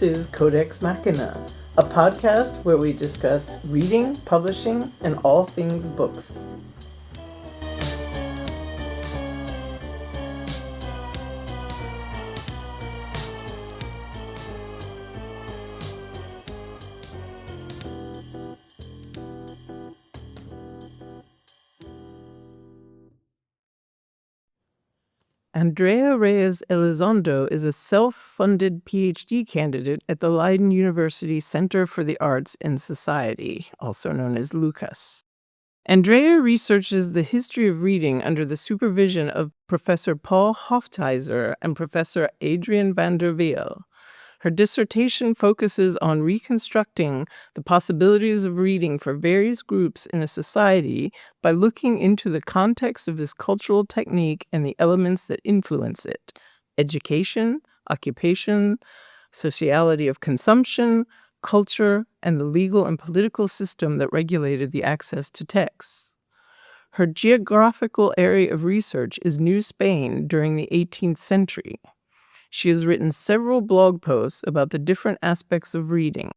This is Codex Machina, a podcast where we discuss reading, publishing, and all things books. Andrea Reyes Elizondo is a self-funded PhD candidate at the Leiden University Center for the Arts and Society, also known as LUCAS. Andrea researches the history of reading under the supervision of Professor Paul Hoftheiser and Professor Adrian van der Wiel. Her dissertation focuses on reconstructing the possibilities of reading for various groups in a society by looking into the context of this cultural technique and the elements that influence it: education, occupation, sociality of consumption, culture, and the legal and political system that regulated the access to texts. Her geographical area of research is New Spain during the 18th century. She has written several blog posts about the different aspects of reading: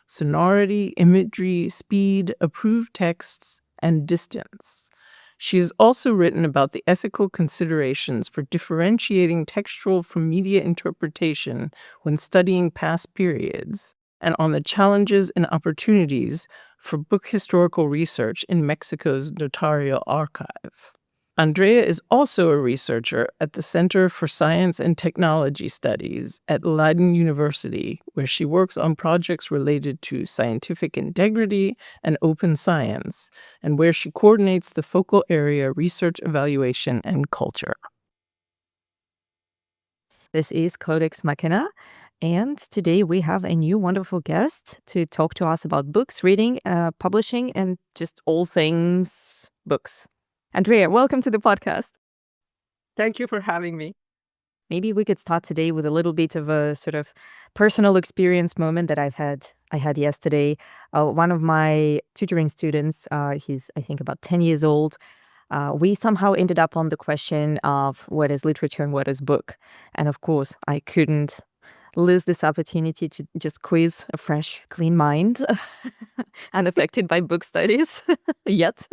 sonority, imagery, speed, approved texts, and distance. She has also written about the ethical considerations for differentiating textual from media interpretation when studying past periods, and on the challenges and opportunities for book historical research in Mexico's notarial archive. Andrea is also a researcher at the Center for Science and Technology Studies at Leiden University, where she works on projects related to scientific integrity and open science, and where she coordinates the focal area research evaluation and culture. This is Codex Machina, and today we have a new wonderful guest to talk to us about books, reading, publishing, and just all things books. Andrea, welcome to the podcast. Thank you for having me. Maybe we could start today with a little bit of a sort of personal experience moment that I had yesterday. One of my tutoring students, he's I think about 10 years old. We somehow ended up on the question of what is literature and what is book. And of course, I couldn't lose this opportunity to just quiz a fresh, clean mind, unaffected by book studies yet,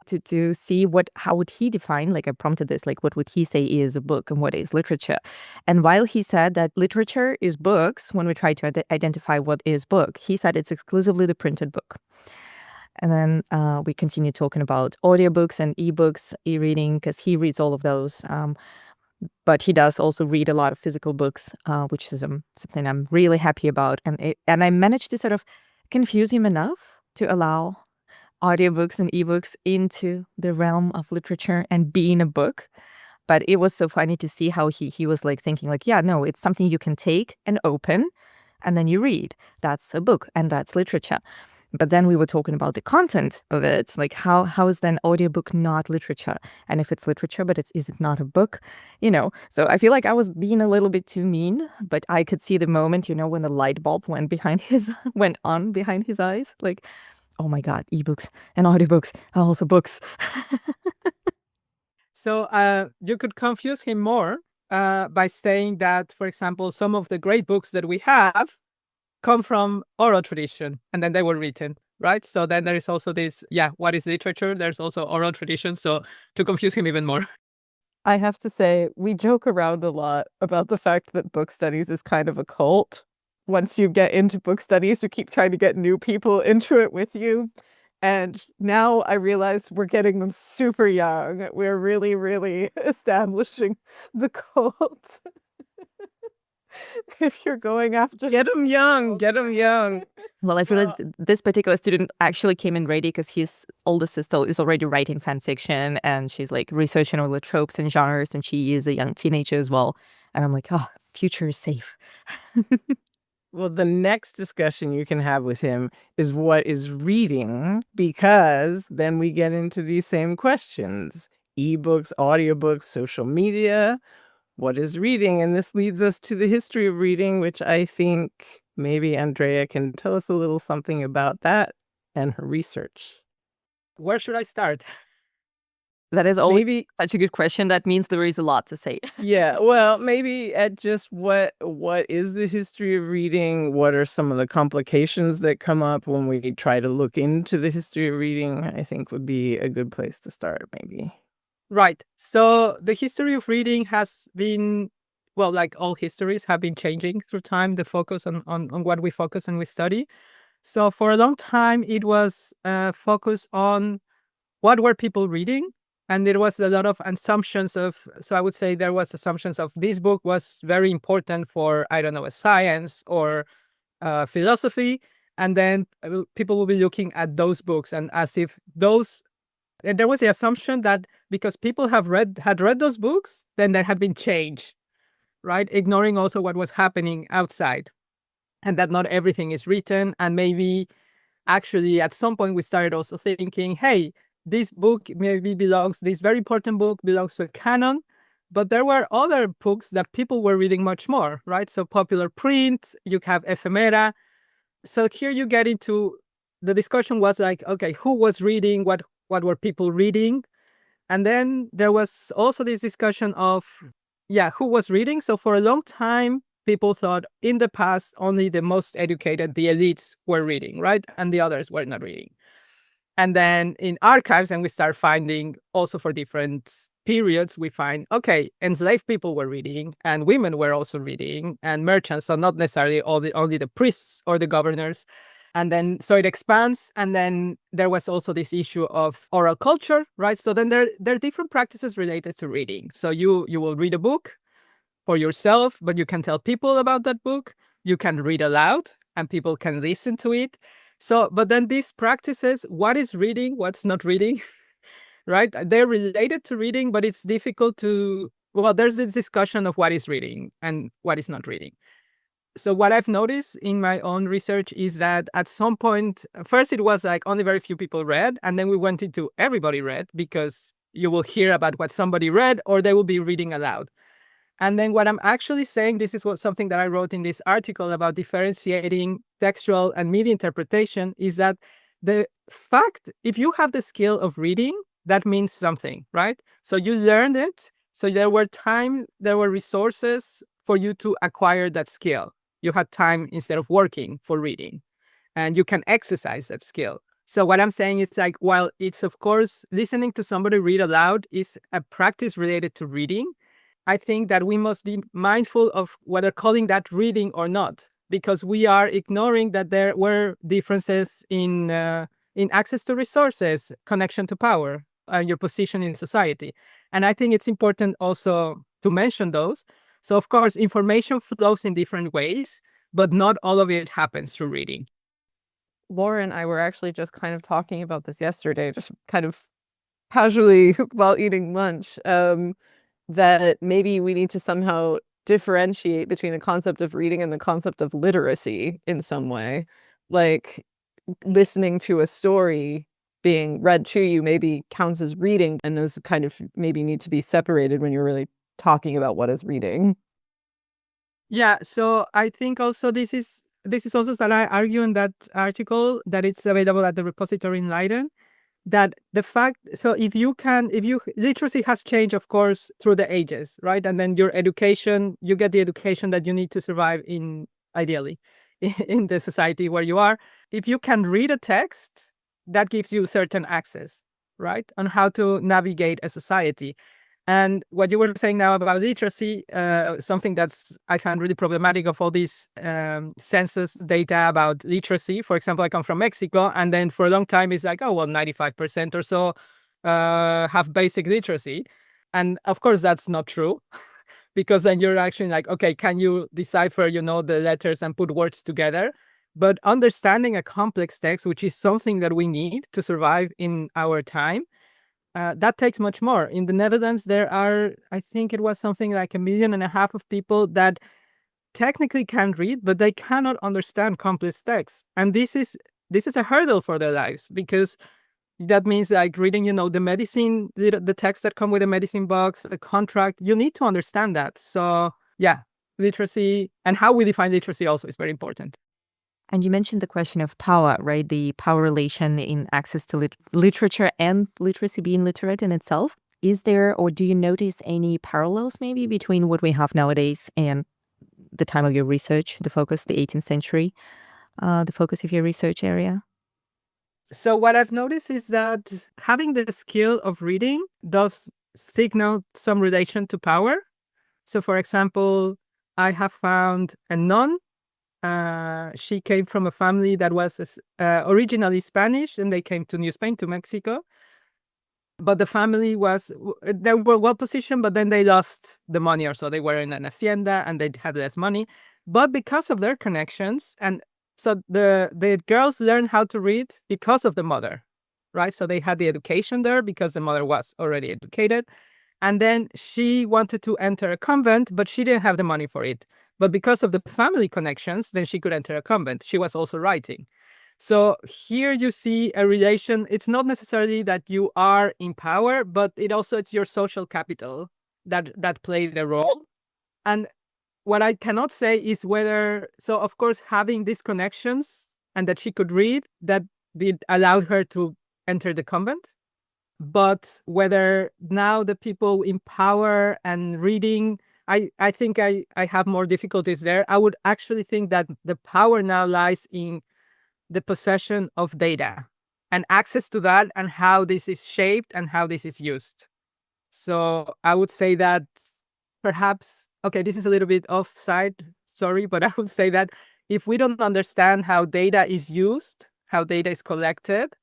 to see how would he define, like I prompted this, like what would he say is a book and what is literature. And while he said that literature is books, when we try to identify what is book, he said it's exclusively the printed book. And then we continue talking about audiobooks and ebooks, e-reading, because he reads all of those. But he does also read a lot of physical books, which is something I'm really happy about. And I managed to sort of confuse him enough to allow audiobooks and ebooks into the realm of literature and being a book. But it was so funny to see how he was like thinking like, yeah, no, it's something you can take and open and then you read. That's a book and that's literature. But then we were talking about the content of it, like how is then audiobook not literature? And if it's literature, but is it not a book? So I feel like I was being a little bit too mean, but I could see the moment, when the light bulb went on behind his eyes. Like, oh my God, ebooks and audiobooks are also books. So you could confuse him more by saying that, for example, some of the great books that we have come from oral tradition, and then they were written, right? So then there is also this, what is literature? There's also oral tradition, so to confuse him even more. I have to say, we joke around a lot about the fact that book studies is kind of a cult. Once you get into book studies, you keep trying to get new people into it with you. And now I realize we're getting them super young. We're really, really establishing the cult. If you're going after... Get them young. Well, I feel like this particular student actually came in ready because his older sister is already writing fan fiction and she's like researching all the tropes and genres, and she is a young teenager as well. And I'm like, oh, future is safe. Well, the next discussion you can have with him is what is reading, because then we get into these same questions: ebooks, audiobooks, social media. What is reading? And this leads us to the history of reading, which I think maybe Andrea can tell us a little something about that and her research. Where should I start? That is always maybe such a good question. That means there is a lot to say. Yeah, well, maybe at just what is the history of reading? What are some of the complications that come up when we try to look into the history of reading? I think would be a good place to start, maybe. Right. So the history of reading has been, well, like all histories have been changing through time, the focus on what we focus and we study. So for a long time, it was focused on what were people reading? And there was a lot of assumptions of, so I would say there was assumptions of this book was very important for, I don't know, a science or philosophy. And then people will be looking at those books and as if those, and there was the assumption that because people had read those books, then there had been change, right? Ignoring also what was happening outside and that not everything is written. And maybe actually at some point we started also thinking, hey, this book maybe belongs, this very important book belongs to a canon, but there were other books that people were reading much more, right? So popular print, you have ephemera. So here you get into, the discussion was like, okay, who was reading, what were people reading? And then there was also this discussion of, yeah, who was reading? So for a long time, people thought in the past only the most educated, the elites were reading, right? And the others were not reading. And then in archives, and we start finding also for different periods, we find, okay, enslaved people were reading and women were also reading and merchants, so not necessarily only the priests or the governors. And then, so it expands. And then there was also this issue of oral culture, right? So then there are different practices related to reading. So you will read a book for yourself, but you can tell people about that book. You can read aloud and people can listen to it. So, but then these practices, what is reading, what's not reading, right? They're related to reading, but it's difficult to, well, there's this discussion of what is reading and what is not reading. So what I've noticed in my own research is that at some point, first it was like only very few people read, and then we went into everybody read because you will hear about what somebody read or they will be reading aloud. And then what I'm actually saying, this is something that I wrote in this article about differentiating textual and media interpretation, is that the fact, if you have the skill of reading, that means something, right? So you learned it. So there were resources for you to acquire that skill. You had time instead of working for reading, and you can exercise that skill. So what I'm saying is like, while it's of course listening to somebody read aloud is a practice related to reading, I think that we must be mindful of whether calling that reading or not, because we are ignoring that there were differences in access to resources, connection to power, and your position in society. And I think it's important also to mention those. So of course, information flows in different ways, but not all of it happens through reading. Laura and I were actually just kind of talking about this yesterday, just kind of casually while eating lunch. That maybe we need to somehow differentiate between the concept of reading and the concept of literacy in some way. Like listening to a story being read to you maybe counts as reading, and those kind of maybe need to be separated when you're really talking about what is reading. Yeah, so I think also this is also that I argue in that article that it's available at the repository in Leiden, that the fact, so if you literacy has changed, of course, through the ages, right? And then your education, you get the education that you need to survive ideally, in the society where you are. If you can read a text, that gives you certain access, right? On how to navigate a society. And what you were saying now about literacy, something that's I found really problematic of all these census data about literacy. For example, I come from Mexico, and then for a long time it's like, oh, well, 95% or so have basic literacy. And of course, that's not true, because then you're actually like, okay, can you decipher, the letters and put words together? But understanding a complex text, which is something that we need to survive in our time, that takes much more. In the Netherlands, there are, I think it was something like 1.5 million of people that technically can read, but they cannot understand complex texts. And this is a hurdle for their lives, because that means like reading, the medicine, the texts that come with a medicine box, a contract, you need to understand that. So yeah, literacy and how we define literacy also is very important. And you mentioned the question of power, right? The power relation in access to literature and literacy being literate in itself. Is there, or do you notice any parallels maybe between what we have nowadays and the time of your research, the focus, the 18th century, the focus of your research area? So what I've noticed is that having the skill of reading does signal some relation to power. So for example, I have found a nun. She came from a family that was originally Spanish, and they came to New Spain, to Mexico. But the family they were well positioned, but then they lost the money, or so they were in an hacienda and they had less money. But because of their connections, and so the girls learned how to read because of the mother, right? So they had the education there because the mother was already educated. And then she wanted to enter a convent, but she didn't have the money for it. But because of the family connections, then she could enter a convent. She was also writing. So here you see a relation. It's not necessarily that you are in power, but it's your social capital that played a role. And what I cannot say is whether, so of course, having these connections and that she could read, that did allow her to enter the convent. But whether now the people in power and reading, I think I have more difficulties there. I would actually think that the power now lies in the possession of data and access to that, and how this is shaped and how this is used. So I would say that perhaps, okay, this is a little bit offside, sorry, but I would say that if we don't understand how data is used, how data is collected,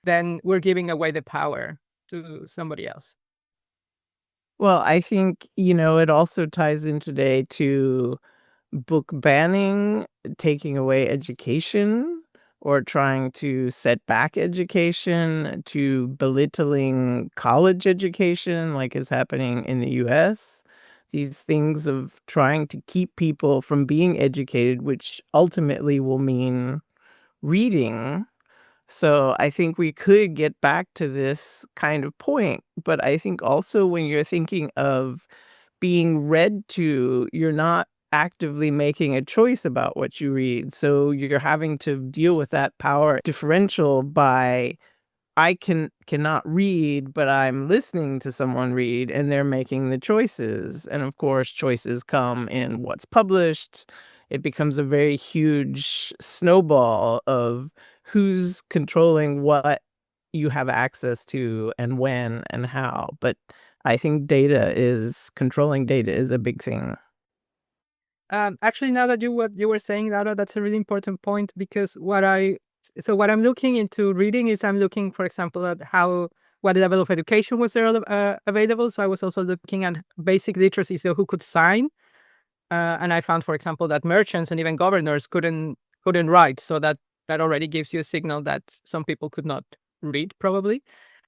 then we're giving away the power to somebody else. Well, I think, it also ties in today to book banning, taking away education, or trying to set back education, to belittling college education, like is happening in the US. These things of trying to keep people from being educated, which ultimately will mean reading. So I think we could get back to this kind of point. But I think also when you're thinking of being read to, you're not actively making a choice about what you read. So you're having to deal with that power differential by I cannot read, but I'm listening to someone read and they're making the choices. And of course, choices come in what's published. It becomes a very huge snowball of who's controlling what you have access to and when and how. But I think controlling data is a big thing. Actually, now that what you were saying, Laura, that's a really important point, because what I'm looking into reading is I'm looking, for example, at what level of education was there available. So I was also looking at basic literacy, so who could sign, and I found, for example, that merchants and even governors couldn't write. So that already gives you a signal that some people could not read, probably.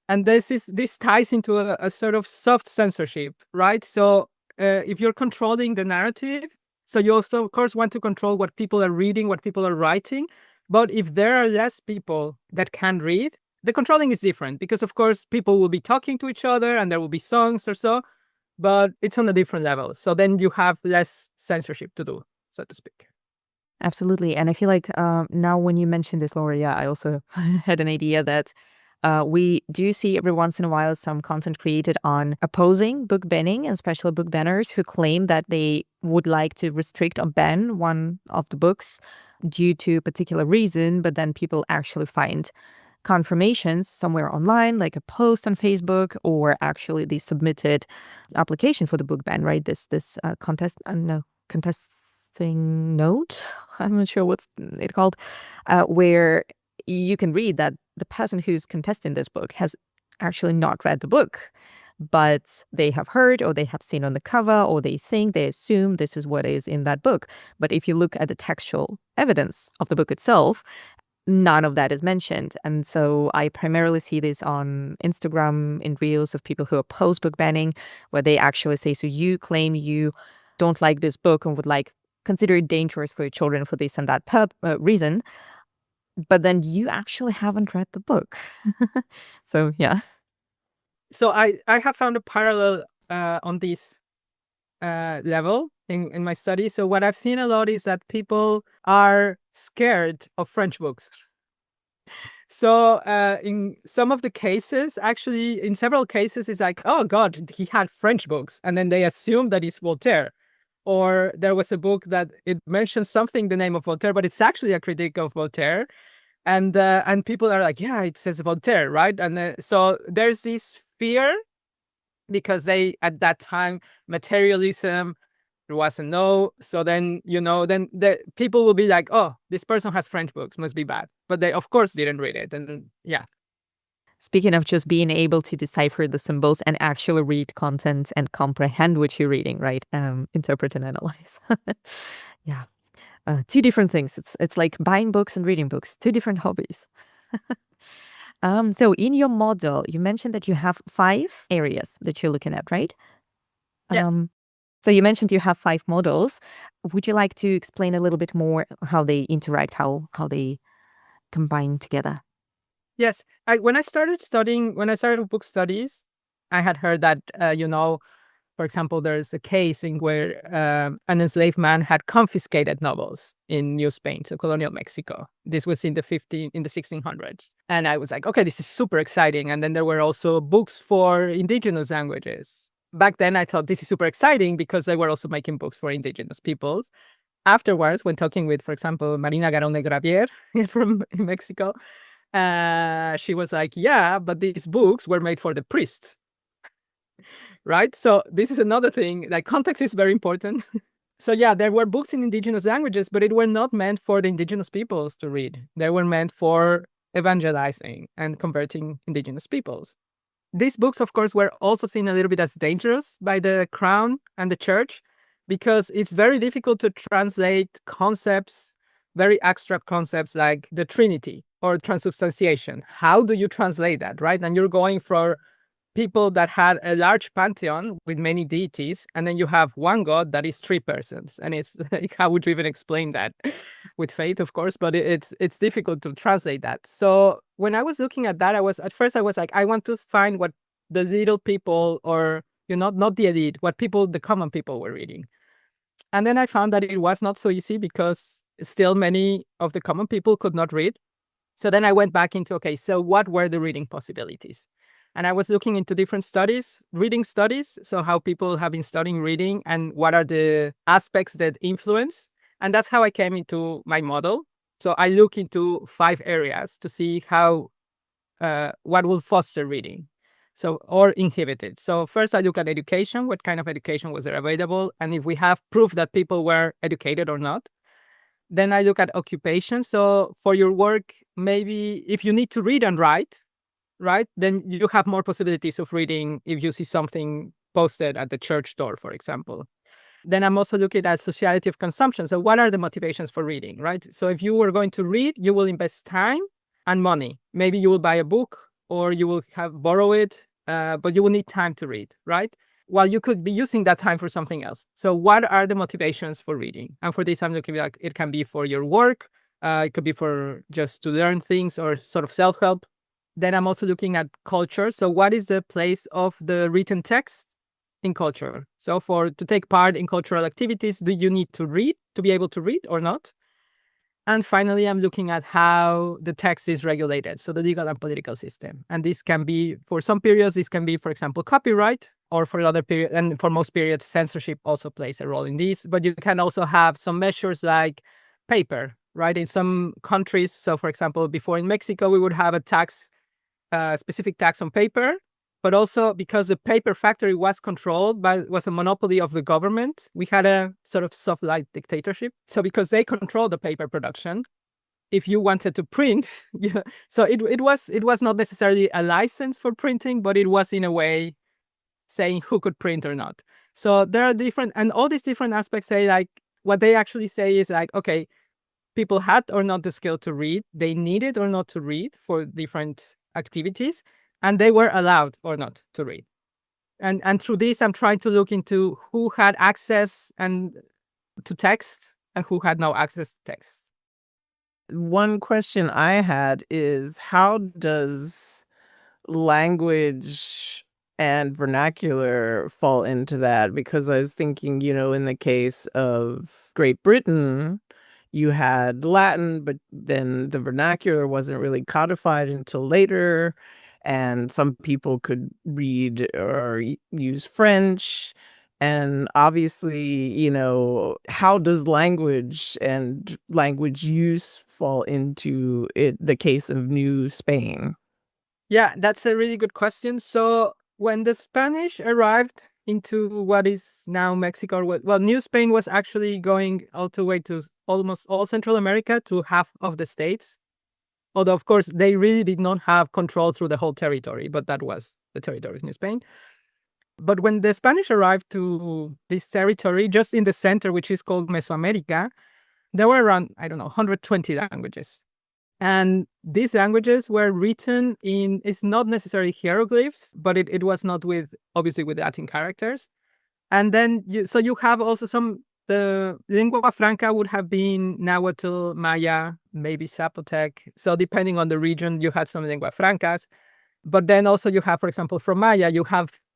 And this ties into a sort of soft censorship, right? So if you're controlling the narrative, so you also, of course, want to control what people are reading, what people are writing. But if there are less people that can read, the controlling is different, because, of course, people will be talking to each other and there will be songs or so, but it's on a different level. So then you have less censorship to do, so to speak. Absolutely. And I feel like now when you mentioned this, Laura, yeah, I also had an idea that we do see every once in a while some content created on opposing book banning, and especially book banners who claim that they would like to restrict or ban one of the books due to a particular reason, but then people actually find confirmations somewhere online, like a post on Facebook, or actually the submitted application for the book ban, right? This contesting note, I'm not sure what's it called, where you can read that the person who's contesting this book has actually not read the book, but they have heard or they have seen on the cover, or they assume this is what is in that book. But if you look at the textual evidence of the book itself, none of that is mentioned. And so I primarily see this on Instagram in reels of people who oppose book banning, where they actually say, so you claim you don't like this book and would consider it dangerous for your children for this and that reason, but then you actually haven't read the book. So yeah. So I have found a parallel on this level in my study. So what I've seen a lot is that people are scared of French books. So in some of the cases, actually, in several cases, it's like, oh God, he had French books. And then they assume that it's Voltaire. Or there was a book that it mentions something, the name of Voltaire, but it's actually a critique of Voltaire. And people are like, yeah, it says Voltaire, right? And so there's this fear because they, at that time, materialism, there was a no. So then, then the people will be like, oh, this person has French books, must be bad. But they, of course, didn't read it. And yeah. Speaking of just being able to decipher the symbols and actually read content and comprehend what you're reading, right? Interpret and analyze. Yeah. Two different things. It's like buying books and reading books, two different hobbies. So in your model, you mentioned that you have 5 areas that you're looking at, right? Yes. So you mentioned you have 5 models. Would you like to explain a little bit more how they interact, how they combine together? Yes. When I started book studies, I had heard that, for example, there's a case in where an enslaved man had confiscated novels in New Spain, so colonial Mexico. This was in the 1600s. And I was like, okay, this is super exciting. And then there were also books for indigenous languages. Back then, I thought this is super exciting because they were also making books for indigenous peoples. Afterwards, when talking with, for example, Marina Garón de Gravier from Mexico, she was like, yeah, but these books were made for the priests. Right? So this is another thing, like context is very important. So yeah, there were books in indigenous languages, but it were not meant for the indigenous peoples to read. They were meant for evangelizing and converting indigenous peoples. These books, of course, were also seen a little bit as dangerous by the crown and the church because it's very difficult to translate concepts, very abstract concepts like the Trinity or transubstantiation. How do you translate that, right? And you're going for people that had a large pantheon with many deities, and then you have one god that is 3 persons. And it's like, how would you even explain that? With faith, of course, but it's difficult to translate that. So when I was looking at that, I was like, I want to find what the little people, or not the elite, what the common people were reading. And then I found that it was not so easy because still many of the common people could not read. So then I went back into, okay, so what were the reading possibilities? And I was looking into different studies, reading studies. So how people have been studying reading and what are the aspects that influence. And that's how I came into my model. So I look into 5 areas to see how, what will foster reading. So, or inhibit it. So first I look at education, what kind of education was there available? And if we have proof that people were educated or not. Then I look at occupation. So for your work, maybe if you need to read and write, right, then you have more possibilities of reading if you see something posted at the church door, for example. Then I'm also looking at sociality of consumption. So what are the motivations for reading, right? So if you were going to read, you will invest time and money. Maybe you will buy a book or you will borrow it, but you will need time to read, right? While you could be using that time for something else. So what are the motivations for reading? And for this, I'm looking at, it can be for your work. It could be for just to learn things or sort of self-help. Then I'm also looking at culture. So what is the place of the written text in culture? So to take part in cultural activities, do you need to read to be able to read or not? And finally, I'm looking at how the text is regulated. So the legal and political system. And this can be, for some periods, this can be, for example, copyright, or for other period, and for most periods, censorship also plays a role in this. But you can also have some measures like paper, right? In some countries, so for example, before in Mexico, we would have a tax, specific tax on paper, but also because the paper factory was controlled was a monopoly of the government, we had a sort of soft-like dictatorship. So because they controlled the paper production, if you wanted to print, so it was not necessarily a license for printing, but it was in a way saying who could print or not. So there are different, and all these different aspects say like, what they actually say is like, okay, people had or not the skill to read, they needed or not to read for different activities, and they were allowed or not to read. And through this, I'm trying to look into who had access to text and who had no access to text. One question I had is, how does language and vernacular fall into that? Because I was thinking, in the case of Great Britain, you had Latin, but then the vernacular wasn't really codified until later. And some people could read or use French. And obviously, how does language and language use fall into the case of New Spain? Yeah, that's a really good question. So when the Spanish arrived into what is now Mexico, New Spain was actually going all the way to almost all Central America, to half of the states. Although, of course, they really did not have control through the whole territory, but that was the territory of New Spain. But when the Spanish arrived to this territory, just in the center, which is called Mesoamerica, there were around, 120 languages. And these languages were written in, it's not necessarily hieroglyphs, but it was not obviously with Latin characters. And then you have also the lingua franca would have been Nahuatl, Maya, maybe Zapotec. So depending on the region, you had some lingua francas. But then also you have, for example, from Maya,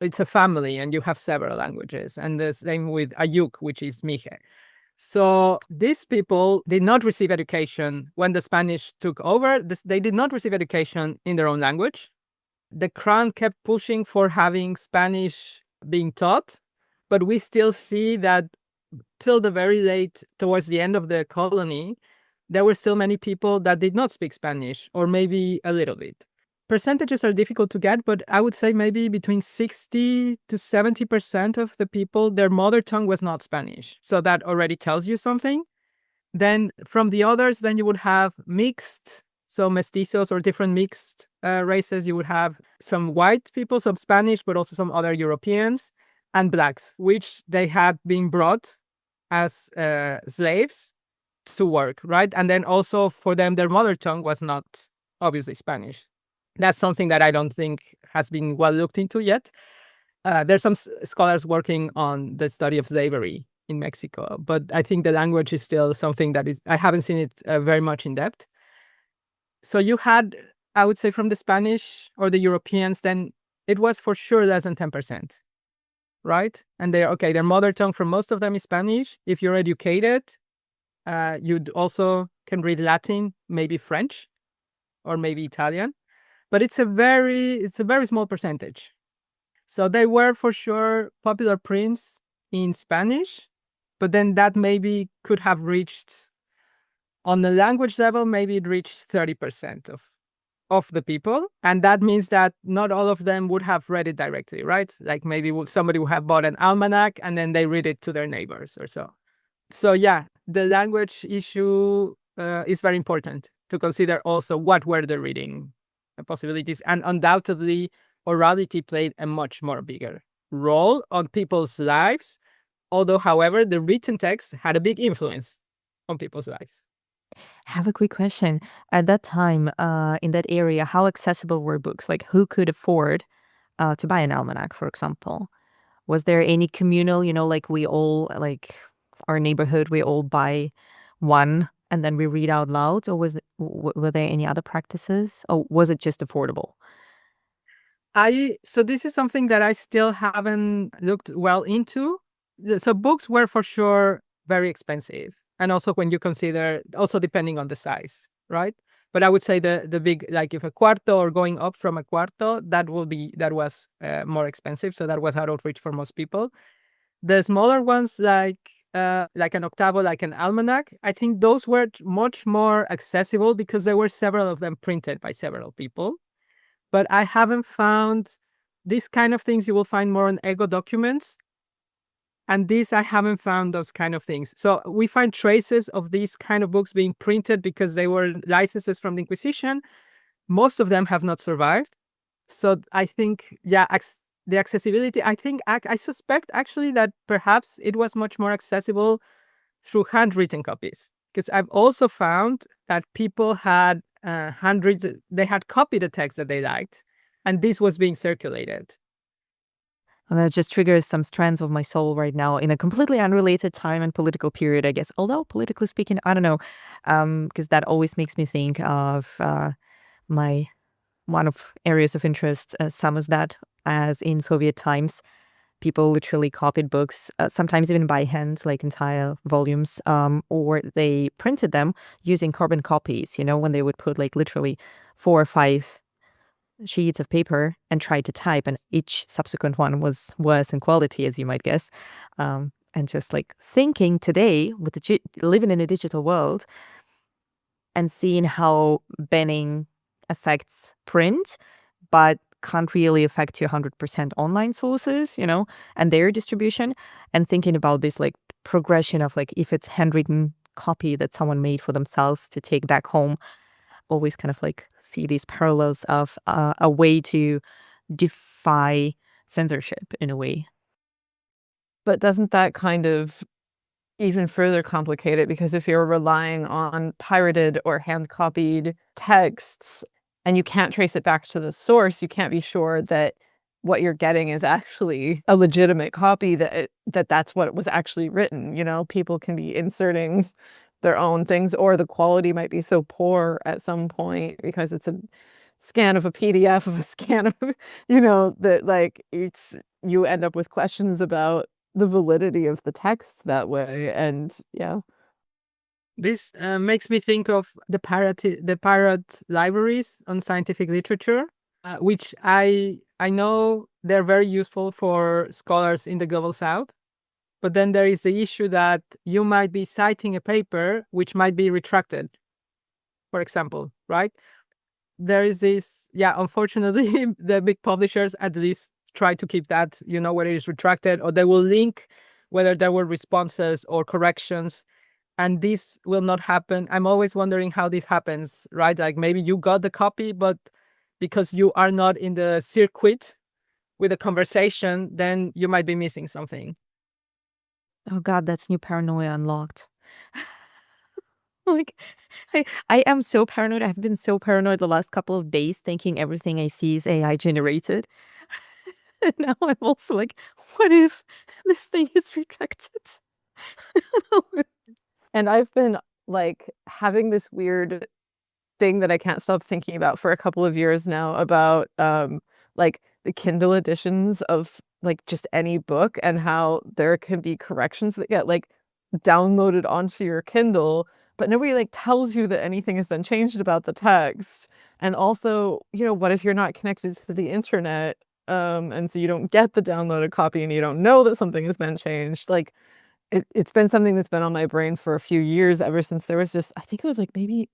it's a family and you have several languages. And the same with Ayuk, which is Mije. So these people did not receive education when the Spanish took over. They did not receive education in their own language. The crown kept pushing for having Spanish being taught, but we still see that till the very late, towards the end of the colony, there were still many people that did not speak Spanish, or maybe a little bit. Percentages are difficult to get, but I would say maybe between 60 to 70% of the people, their mother tongue was not Spanish. So that already tells you something. Then from the others, then you would have mixed, so mestizos or different mixed races. You would have some white people, some Spanish, but also some other Europeans, and blacks, which they had been brought as slaves to work, right? And then also for them, their mother tongue was not obviously Spanish. That's something that I don't think has been well looked into yet. There's some scholars working on the study of slavery in Mexico, but I think the language is still something that I haven't seen it very much in depth. So you had, I would say, from the Spanish or the Europeans, then it was for sure less than 10%, right? And their mother tongue for most of them is Spanish. If you're educated, you'd also can read Latin, maybe French, or maybe Italian. But it's a very small percentage. So they were for sure popular prints in Spanish, but then that maybe could have reached, on the language level, maybe it reached 30% of the people. And that means that not all of them would have read it directly, right? Like maybe somebody would have bought an almanac and then they read it to their neighbors or so. So yeah, the language issue is very important to consider also what were the reading possibilities. And undoubtedly, orality played a much more bigger role on people's lives. Although, however, the written text had a big influence on people's lives. I have a quick question. At that time, in that area, how accessible were books? Like, who could afford to buy an almanac, for example? Was there any communal, like we all, like our neighborhood, we all buy one and then we read out loud? Or were there any other practices? Or was it just affordable? So this is something that I still haven't looked well into. So books were for sure very expensive. And also when you consider, also depending on the size, right? But I would say the big, like if a cuarto or going up from a cuarto, that was more expensive. So that was out of reach for most people. The smaller ones, like an octavo, like an almanac, I think those were much more accessible because there were several of them printed by several people. But I haven't found these kind of things. You will find more on ego documents. And these, I haven't found those kind of things. So we find traces of these kind of books being printed because they were licenses from the Inquisition. Most of them have not survived. So I think, yeah, the accessibility, I suspect actually that perhaps it was much more accessible through handwritten copies. Because I've also found that people had they had copied the text that they liked, and this was being circulated. And that just triggers some strands of my soul right now in a completely unrelated time and political period, I guess. Although, politically speaking, I don't know, because that always makes me think of one of areas of interest, some is that as in Soviet times, People literally copied books, sometimes even by hand, like entire volumes, or they printed them using carbon copies, when they would put like literally 4 or 5 sheets of paper and try to type, and each subsequent one was worse in quality, as you might guess. And just like thinking today with living in a digital world and seeing how banning affects print, but can't really affect your 100% online sources, and their distribution, and thinking about this like progression of like if it's handwritten copy that someone made for themselves to take back home, always kind of like see these parallels of a way to defy censorship in a way. But doesn't that kind of even further complicate it? Because if you're relying on pirated or hand-copied texts and you can't trace it back to the source, you can't be sure that what you're getting is actually a legitimate copy, that's what was actually written. People can be inserting their own things, or the quality might be so poor at some point because it's a scan of a PDF of a scan of, that like you end up with questions about the validity of the text that way. And yeah. This makes me think of the pirate libraries on scientific literature, which I know they're very useful for scholars in the global south. But then there is the issue that you might be citing a paper which might be retracted, for example, right? There is this, unfortunately, the big publishers at least try to keep that, whether it is retracted, or they will link whether there were responses or corrections. And this will not happen. I'm always wondering how this happens, right? Like maybe you got the copy, but because you are not in the circuit with the conversation, then you might be missing something. Oh God, that's new paranoia unlocked. Like, I am so paranoid. I've been so paranoid the last couple of days, thinking everything I see is AI generated. And now I'm also like, what if this thing is retracted? And I've been like having this weird thing that I can't stop thinking about for a couple of years now about like the Kindle editions of like just any book, and how there can be corrections that get like downloaded onto your Kindle, but nobody like tells you that anything has been changed about the text. And also, what if you're not connected to the internet, and so you don't get the downloaded copy and you don't know that something has been changed? Like it's been something that's been on my brain for a few years, ever since there was just, I think it was like maybe,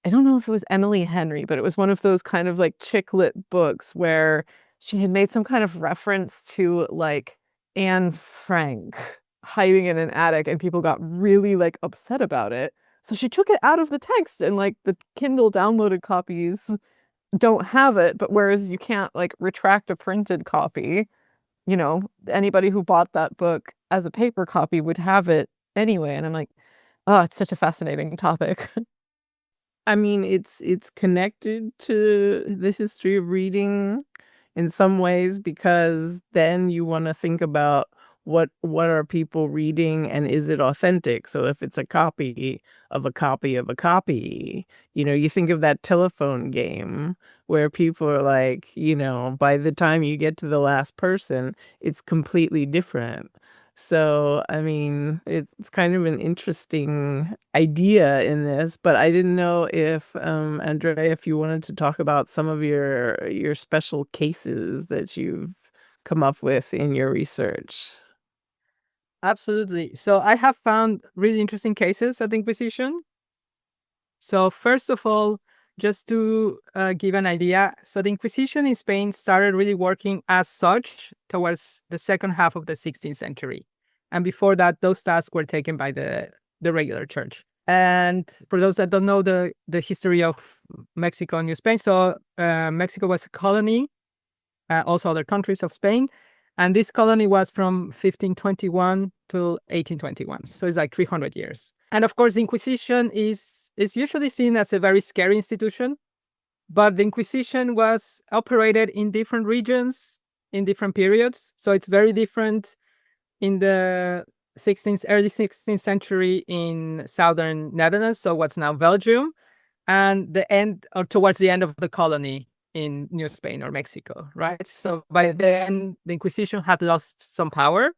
I don't know if it was Emily Henry, but it was one of those kind of like chick lit books where she had made some kind of reference to like Anne Frank hiding in an attic, and people got really like upset about it. So she took it out of the text, and like the Kindle downloaded copies don't have it, but whereas you can't like retract a printed copy, anybody who bought that book as a paper copy would have it anyway. And I'm like, oh, it's such a fascinating topic. I mean, it's connected to the history of reading in some ways, because then you want to think about what are people reading and is it authentic? So if it's a copy of a copy of a copy, you think of that telephone game where people are like, by the time you get to the last person, it's completely different. So, I mean, it's kind of an interesting idea in this, but I didn't know if, Andrea, if you wanted to talk about some of your special cases that you've come up with in your research. Absolutely. So I have found really interesting cases at the Inquisition. So first of all, just to give an idea, so the Inquisition in Spain started really working as such towards the second half of the 16th century. And before that, those tasks were taken by the regular church. And for those that don't know the history of Mexico and New Spain, so Mexico was a colony, also other countries of Spain. And this colony was from 1521 to 1821. So it's like 300 years. And of course, the Inquisition is usually seen as a very scary institution. But the Inquisition was operated in different regions, in different periods. So it's very different in the early 16th century in southern Netherlands, so what's now Belgium, and towards the end of the colony in New Spain or Mexico, right? So by then, the Inquisition had lost some power.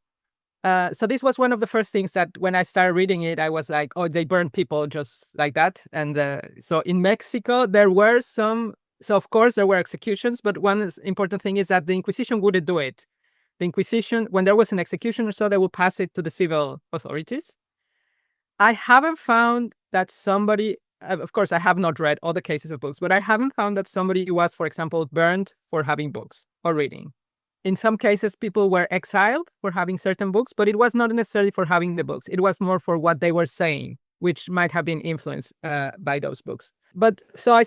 So this was one of the first things that when I started reading it, I was like, oh, they burned people just like that. And so in Mexico, there were some, so of course there were executions, but one important thing is that the Inquisition wouldn't do it. The Inquisition, when there was an execution or so, they would pass it to the civil authorities. I haven't found that somebody, of course, I have not read all the cases of books, but I haven't found that somebody was, for example, burned for having books or reading. In some cases, people were exiled for having certain books, but it was not necessarily for having the books. It was more for what they were saying, which might have been influenced by those books. But so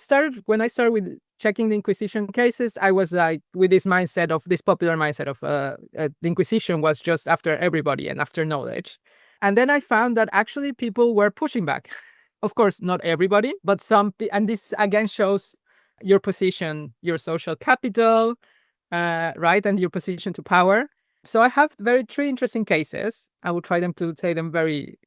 when I started with checking the Inquisition cases, I was like with this mindset of this popular mindset of the Inquisition was just after everybody and after knowledge. And then I found that actually people were pushing back. Of course, not everybody, but some, and this again shows your position, your social capital, right, and your position to power. So I have three interesting cases. I will try to say them very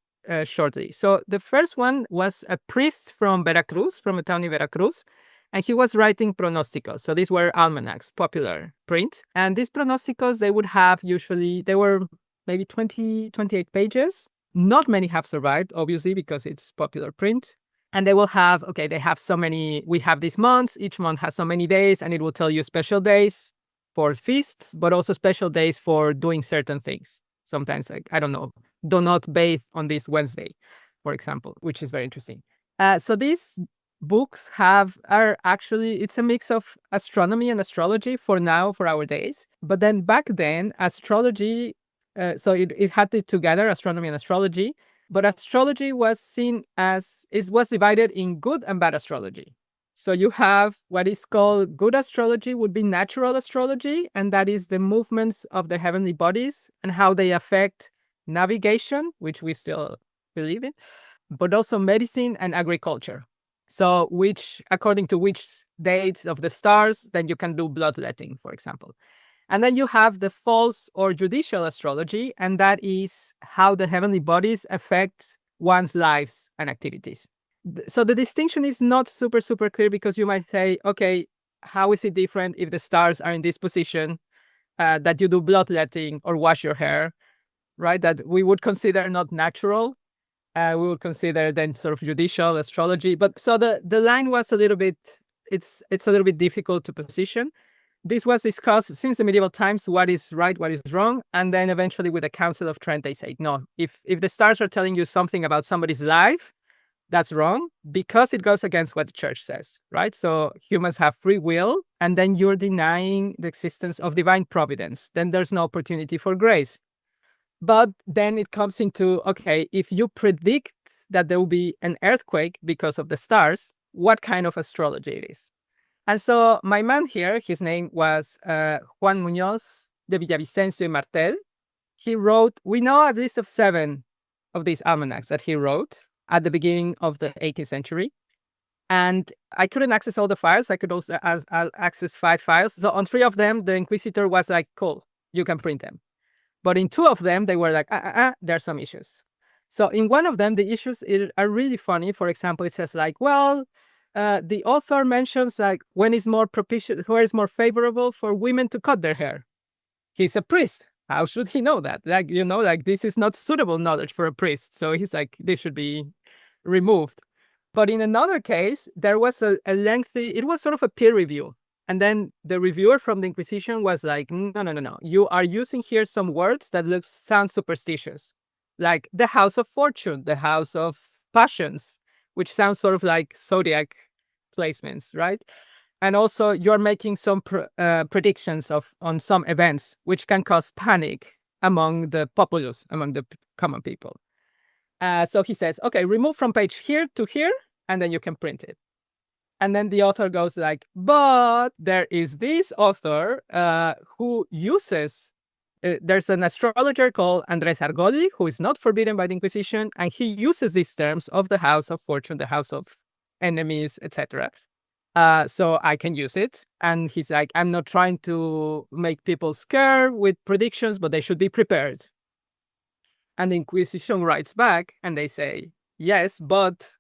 shortly. So the first one was a priest from Veracruz, from a town in Veracruz, and he was writing pronosticos. So these were almanacs, popular print. And these pronosticos, they would have usually, they were maybe 28 pages. Not many have survived, obviously, because it's popular print. And they will have, okay, they have so many, we have these months, each month has so many days, and it will tell you special days for feasts, but also special days for doing certain things. Sometimes, like, I don't know, do not bathe on this Wednesday, for example, which is very interesting. So these books are actually, it's a mix of astronomy and astrology for now, for our days. But then back then, astrology, so it had it together, astronomy and astrology. But astrology was seen as, it was divided in good and bad astrology. So you have what is called good astrology would be natural astrology, and that is the movements of the heavenly bodies and how they affect navigation, which we still believe in, but also medicine and agriculture. So according to which dates of the stars, then you can do bloodletting, for example. And then you have the false or judicial astrology, and that is how the heavenly bodies affect one's lives and activities. So the distinction is not super, super clear, because you might say, okay, how is it different if the stars are in this position, that you do bloodletting or wash your hair, right? That we would consider not natural. We would consider then sort of judicial astrology. But so the line was a little bit, it's a little bit difficult to position. This was discussed since the medieval times, what is right, what is wrong. And then eventually with the Council of Trent, they say, no, if the stars are telling you something about somebody's life, that's wrong, because it goes against what the church says, right? So humans have free will, and then you're denying the existence of divine providence. Then there's no opportunity for grace. But then it comes into, okay, if you predict that there will be an earthquake because of the stars, what kind of astrology it is? And so my man here, his name was Juan Muñoz de Villavicencio y Martel. He wrote, we know at least of 7 of these almanacs that he wrote at the beginning of the 18th century. And I couldn't access all the files. I could also access 5 files. So on 3 of them, the Inquisitor was like, cool, you can print them. But in 2 of them, they were like, there are some issues. So in one of them, the issues are really funny. For example, it says like, well, the author mentions like when is more propitious, where is more favorable for women to cut their hair. He's a priest. How should he know that? Like, like this is not suitable knowledge for a priest. So he's like, this should be removed. But in another case, there was a lengthy, it was sort of a peer review. And then the reviewer from the Inquisition was like, no. You are using here some words that sound superstitious. Like the house of fortune, the house of passions, which sounds sort of like zodiac placements, right? And also you're making some predictions on some events, which can cause panic among the populace, among the common people. So he says, okay, remove from page here to here, and then you can print it. And then the author goes like, but there is this author who uses, there's an astrologer called Andrea Reyes, who is not forbidden by the Inquisition, and he uses these terms of the house of fortune, the house of enemies, etc. So I can use it. And he's like, I'm not trying to make people scared with predictions, but they should be prepared. And the Inquisition writes back and they say, yes, but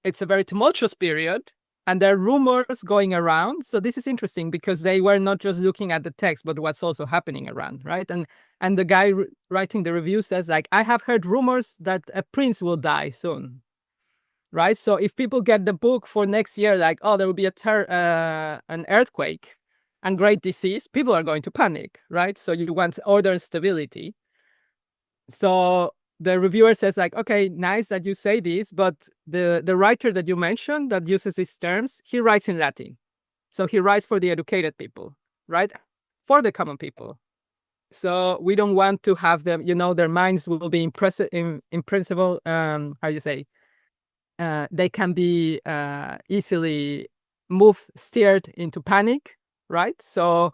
it's a very tumultuous period. And there are rumors going around. So this is interesting because they were not just looking at the text, but what's also happening around, right? And the guy writing the review says, like, I have heard rumors that a prince will die soon, right? So if people get the book for next year, like, oh, there will be an earthquake and great disease, people are going to panic, right? So you want order and stability. So the reviewer says, like, okay, nice that you say this, but the writer that you mentioned that uses these terms, he writes in Latin. So he writes for the educated people, right? For the common people. So we don't want to have them, their minds will be impressible. How you say? They can be easily steered into panic, right? So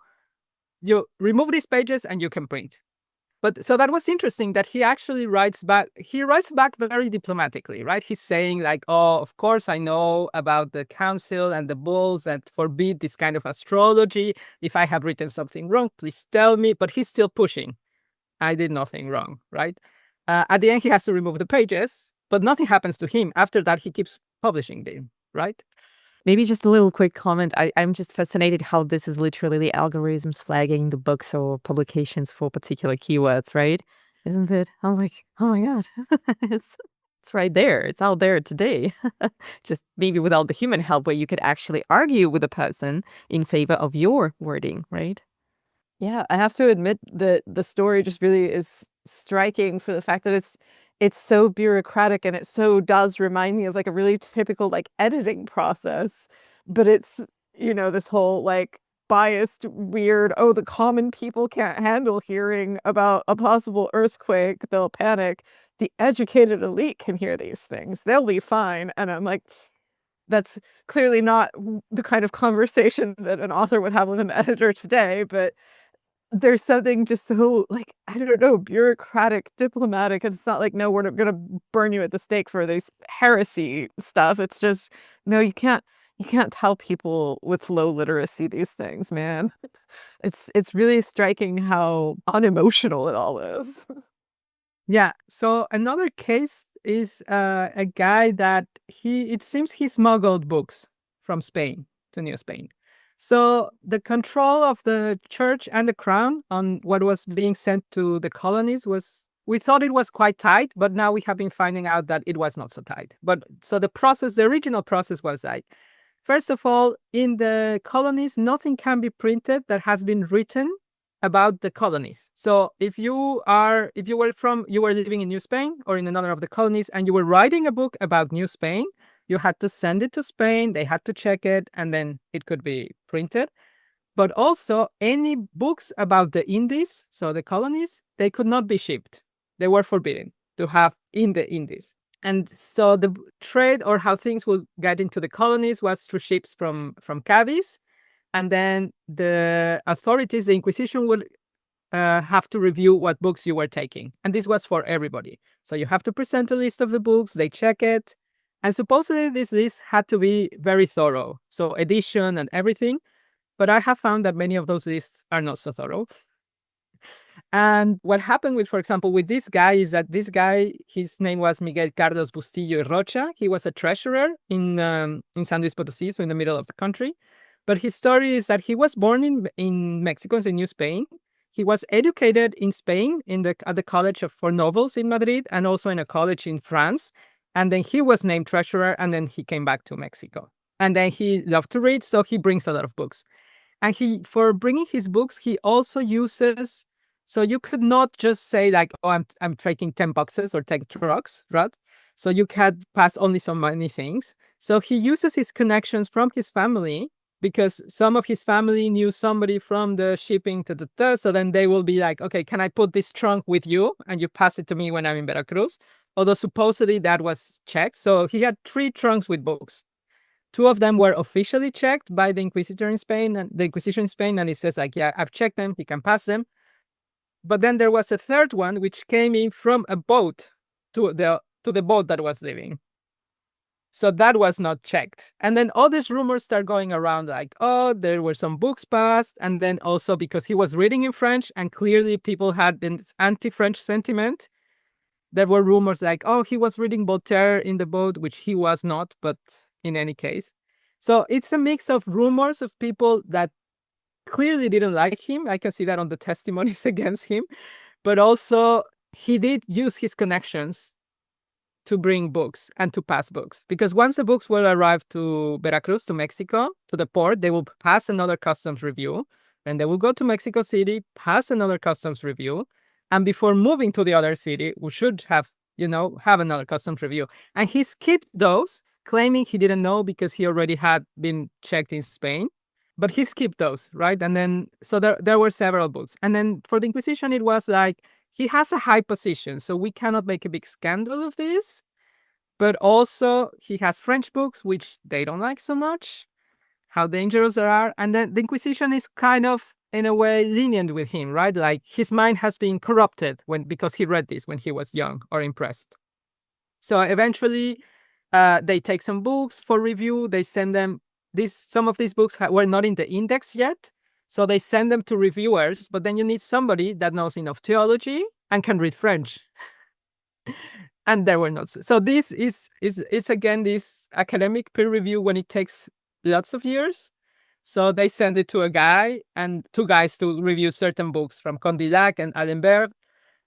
you remove these pages and you can print. But so that was interesting that he actually writes back. He writes back very diplomatically, right? He's saying, like, oh, of course, I know about the council and the bulls that forbid this kind of astrology. If I have written something wrong, please tell me. But he's still pushing. I did nothing wrong, right? At the end, he has to remove the pages, but nothing happens to him. After that, he keeps publishing them, right? Maybe just a little quick comment. I'm just fascinated how this is literally the algorithms flagging the books or publications for particular keywords, right? Isn't it? I'm like, oh my God, it's right there. It's out there today. Just maybe without the human help, where you could actually argue with a person in favor of your wording, right? Yeah, I have to admit that the story just really is striking for the fact that it's so bureaucratic, and it so does remind me of like a really typical like editing process. But it's, this whole like biased, weird, oh, the common people can't handle hearing about a possible earthquake, they'll panic. The educated elite can hear these things. They'll be fine. And I'm like, that's clearly not the kind of conversation that an author would have with an editor today, but there's something just so, like, I don't know, bureaucratic, diplomatic. It's not like, no, we're gonna burn you at the stake for this heresy stuff. It's just, no, you can't tell people with low literacy these things, man. It's really striking how unemotional it all is. Yeah. So another case is a guy that it seems he smuggled books from Spain to New Spain. So the control of the church and the crown on what was being sent to the colonies we thought it was quite tight, but now we have been finding out that it was not so tight. But so the original process was like, first of all, in the colonies, nothing can be printed that has been written about the colonies. So if you were living in New Spain or in another of the colonies and you were writing a book about New Spain, you had to send it to Spain, they had to check it, and then it could be printed. But also any books about the Indies, so the colonies, they could not be shipped. They were forbidden to have in the Indies. And so the trade or how things would get into the colonies was through ships from Cadiz. And then the authorities, the Inquisition, would have to review what books you were taking. And this was for everybody. So you have to present a list of the books, they check it. And supposedly this list had to be very thorough. So edition and everything. But I have found that many of those lists are not so thorough. And what happened with, for example, with this guy is that this guy, his name was Miguel Carlos Bustillo y Rocha. He was a treasurer in San Luis Potosí, so in the middle of the country. But his story is that he was born in Mexico, so in New Spain. He was educated in Spain at the College for Novels in Madrid and also in a college in France. And then he was named treasurer, and then he came back to Mexico. And then he loved to read, so he brings a lot of books. And for bringing his books, he also uses, so you could not just say like, oh, I'm taking 10 boxes or 10 trucks, right? So you can pass only so many things. So he uses his connections from his family, because some of his family knew somebody from the shipping to the third. So then they will be like, okay, can I put this trunk with you? And you pass it to me when I'm in Veracruz. Although supposedly that was checked. So he had 3 trunks with books. 2 of them were officially checked by the Inquisition in Spain, and it says like, yeah, I've checked them, he can pass them. But then there was a 3rd one which came in from a boat to the boat that was leaving. So that was not checked. And then all these rumors start going around like, oh, there were some books passed. And then also because he was reading in French and clearly people had this anti-French sentiment, there were rumors like, oh, he was reading Voltaire in the boat, which he was not, but in any case. So it's a mix of rumors of people that clearly didn't like him. I can see that on the testimonies against him. But also, he did use his connections to bring books and to pass books. Because once the books will arrive to Veracruz, to Mexico, to the port, they will pass another customs review. And they will go to Mexico City, pass another customs review. And before moving to the other city, we should have, have another customs review. And he skipped those, claiming he didn't know because he already had been checked in Spain. But he skipped those, right? And then, so there were several books. And then for the Inquisition, it was like, he has a high position, so we cannot make a big scandal of this. But also, he has French books, which they don't like so much, how dangerous they are. And then the Inquisition is kind of, in a way, lenient with him, right? Like, his mind has been corrupted because he read this when he was young or impressed. So eventually, they take some books for review. They send them. Some of these books were not in the index yet. So they send them to reviewers, but then you need somebody that knows enough theology and can read French. And there were not. So this is again this academic peer review when it takes lots of years. So they send it to a guy and two guys to review certain books from Condillac and Allenberg.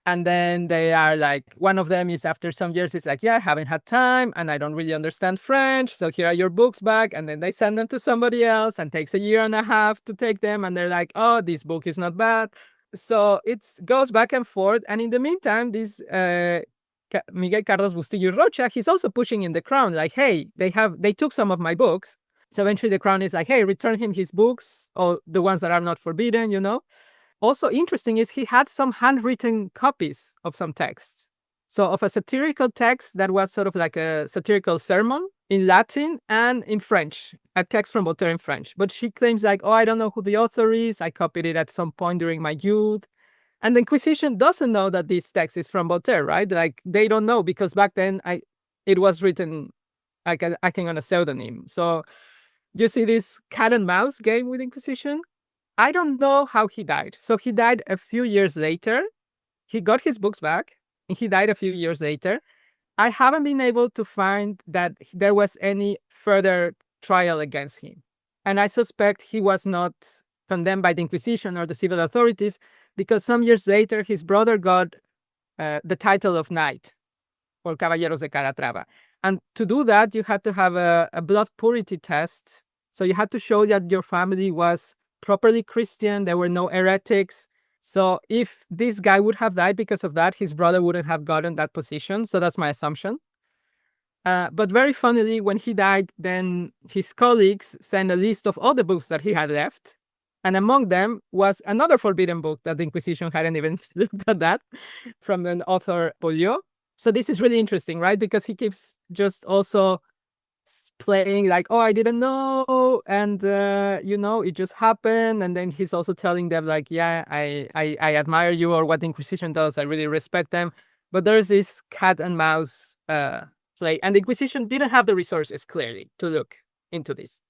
And then they are like, one of them is after some years, it's like, yeah, I haven't had time and I don't really understand French. So here are your books back. And then they send them to somebody else and takes a year and a half to take them. And they're like, oh, this book is not bad. So it goes back and forth. And in the meantime, this Miguel Carlos Bustillo Rocha, he's also pushing in the crown, like, hey, they took some of my books. So eventually the crown is like, hey, return him his books, or the ones that are not forbidden, Also interesting is he had some handwritten copies of some texts. So of a satirical text that was sort of like a satirical sermon in Latin and in French, a text from Voltaire in French. But she claims like, oh, I don't know who the author is. I copied it at some point during my youth. And the Inquisition doesn't know that this text is from Voltaire, right? Like they don't know because back then it was written acting on a pseudonym. So you see this cat and mouse game with Inquisition. I don't know how he died. So he died a few years later. He got his books back and he died a few years later. I haven't been able to find that there was any further trial against him. And I suspect he was not condemned by the Inquisition or the civil authorities because some years later, his brother got the title of knight or Caballeros de Calatrava. And to do that, you had to have a blood purity test. So you had to show that your family was properly Christian, there were no heretics. So if this guy would have died because of that, his brother wouldn't have gotten that position. So that's my assumption. But very funnily, when he died, then his colleagues sent a list of all the books that he had left. And among them was another forbidden book that the Inquisition hadn't even looked at that, from an author, Polio. So this is really interesting, right? Because he keeps just also playing like, oh, I didn't know, and it just happened. And then he's also telling them like, yeah, I admire you, or what the Inquisition does, I really respect them. But there's this cat and mouse play, and the Inquisition didn't have the resources clearly to look into this.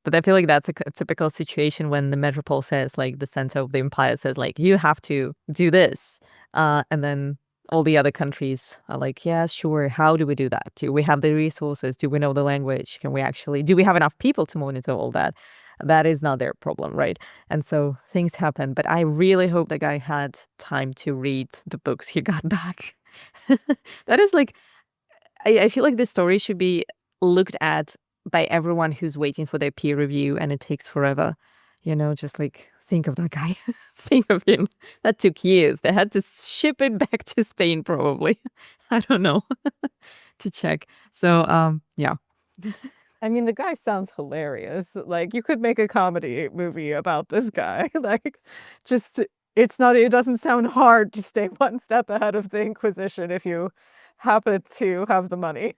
But I feel like that's a typical situation when the metropole says, like, the center of the empire says, like, you have to do this, and then all the other countries are like, yeah, sure. How do we do that? Do we have the resources? Do we know the language? Do we have enough people to monitor all that? That is not their problem, right? And so things happen. But I really hope the guy had time to read the books he got back. That is like, I feel like this story should be looked at by everyone who's waiting for their peer review and it takes forever. Just like, think of that guy. Think of him. That took years. They had to ship it back to Spain, probably. I don't know. To check. So, yeah. I mean, the guy sounds hilarious. Like, you could make a comedy movie about this guy. Like, it doesn't sound hard to stay one step ahead of the Inquisition if you happen to have the money.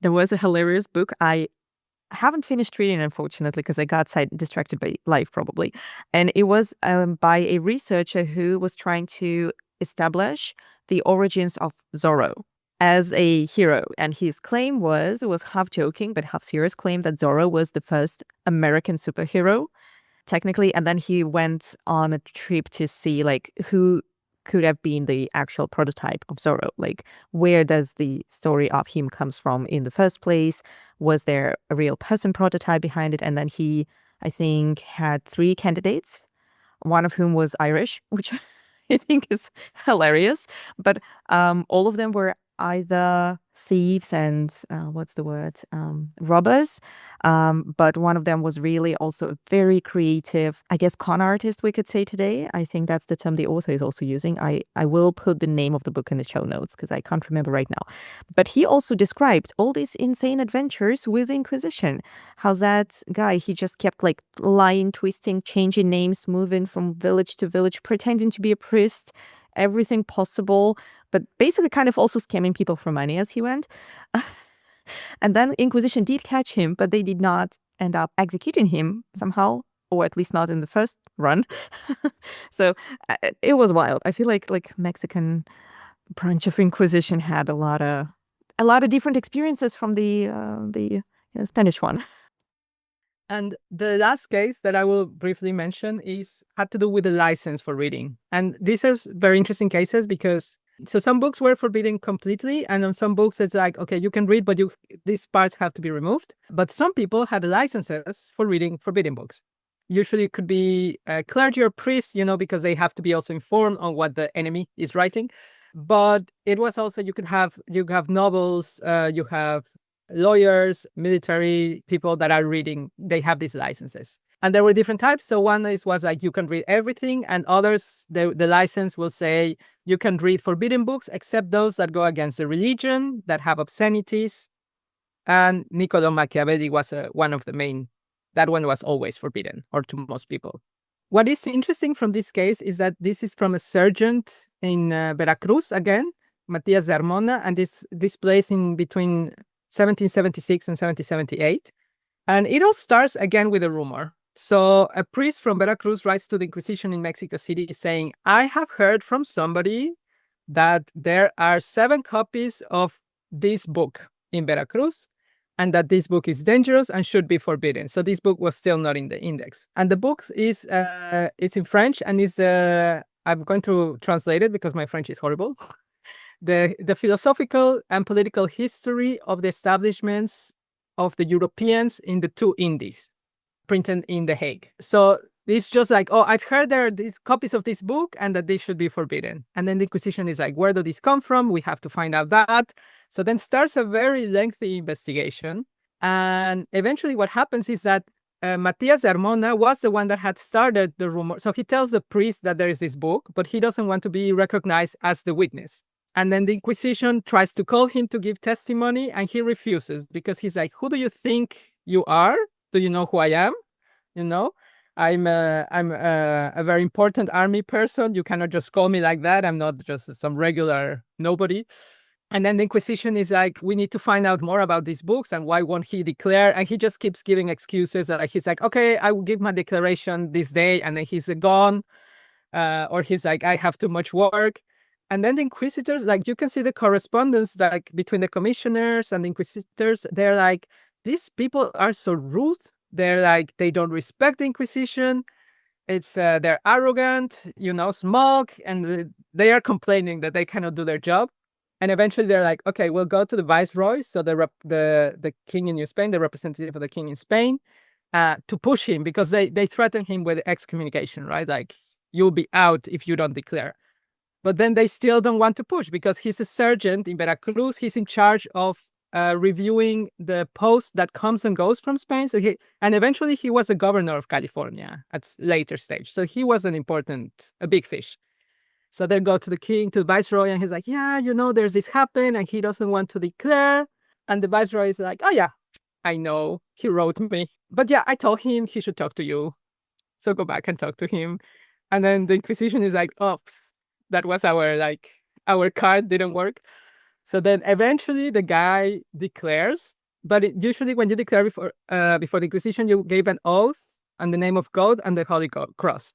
There was a hilarious book. I haven't finished reading, unfortunately, because I got distracted by life, probably. And it was by a researcher who was trying to establish the origins of Zorro as a hero. And his claim was half joking, but half serious claim that Zorro was the first American superhero, technically. And then he went on a trip to see, like, who could have been the actual prototype of Zorro. Like, where does the story of him comes from in the first place? Was there a real person prototype behind it? And then he, I think, had 3 candidates, one of whom was Irish, which I think is hilarious. But all of them were either thieves and robbers. But one of them was really also a very creative, I guess, con artist, we could say today. I think that's the term the author is also using. I will put the name of the book in the show notes because I can't remember right now. But he also described all these insane adventures with the Inquisition. How that guy, he just kept like lying, twisting, changing names, moving from village to village, pretending to be a priest, everything possible, but basically kind of also scamming people for money as he went. And then Inquisition did catch him, but they did not end up executing him somehow, or at least not in the first run. So it was wild. I feel like Mexican branch of Inquisition had a lot of different experiences from the Spanish one. And the last case that I will briefly mention had to do with the license for reading. And these are very interesting cases because some books were forbidden completely, and on some books it's like, okay, you can read, but these parts have to be removed. But some people had licenses for reading forbidden books. Usually it could be a clergy or priest, because they have to be also informed on what the enemy is writing. But it was also, you have novels, you have lawyers, military people that are reading, they have these licenses. And there were different types. So one was like, you can read everything, and others, the license will say you can read forbidden books except those that go against the religion, that have obscenities. And Niccolo Machiavelli was one of the main, that one was always forbidden, or to most people. What is interesting from this case is that this is from a sergeant in Veracruz, again, Matias de Armona, and this place in between 1776 and 1778. And it all starts again with a rumor. So a priest from Veracruz writes to the Inquisition in Mexico City saying, I have heard from somebody that there are 7 copies of this book in Veracruz, and that this book is dangerous and should be forbidden. So this book was still not in the index. And the book is it's in French, and I'm going to translate it because my French is horrible. The philosophical and political history of the establishments of the Europeans in the 2 Indies, printed in The Hague. So it's just like, oh, I've heard there are these copies of this book and that this should be forbidden. And then the Inquisition is like, where do these come from? We have to find out that. So then starts a very lengthy investigation. And eventually what happens is that Matias de Armona was the one that had started the rumor. So he tells the priest that there is this book, but he doesn't want to be recognized as the witness. And then the Inquisition tries to call him to give testimony, and he refuses because he's like, who do you think you are? Do you know who I am? I'm a very important army person. You cannot just call me like that. I'm not just some regular nobody. And then the Inquisition is like, we need to find out more about these books, and why won't he declare? And he just keeps giving excuses. He's like, okay, I will give my declaration this day, and then he's gone. Or he's like, I have too much work. And then the inquisitors, like, you can see the correspondence like between the commissioners and the inquisitors. They're like, these people are so rude. They're like, they don't respect the Inquisition. It's they're arrogant, smug, and they are complaining that they cannot do their job. And eventually they're like, okay, we'll go to the viceroy, so the king in New Spain, the representative of the king in Spain, to push him, because they threaten him with excommunication, right? Like, you'll be out if you don't declare. But then they still don't want to push because he's a sergeant in Veracruz. He's in charge of reviewing the post that comes and goes from Spain. And eventually he was a governor of California at later stage. So he was a big fish. So they go to the king, to the viceroy, and he's like, yeah, there's this happen, and he doesn't want to declare. And the viceroy is like, oh yeah, I know, he wrote me. But yeah, I told him he should talk to you. So go back and talk to him. And then the Inquisition is like, oh, that was our card didn't work. So then eventually the guy declares, but usually when you declare before the Inquisition, you gave an oath on the name of God and the Holy Cross.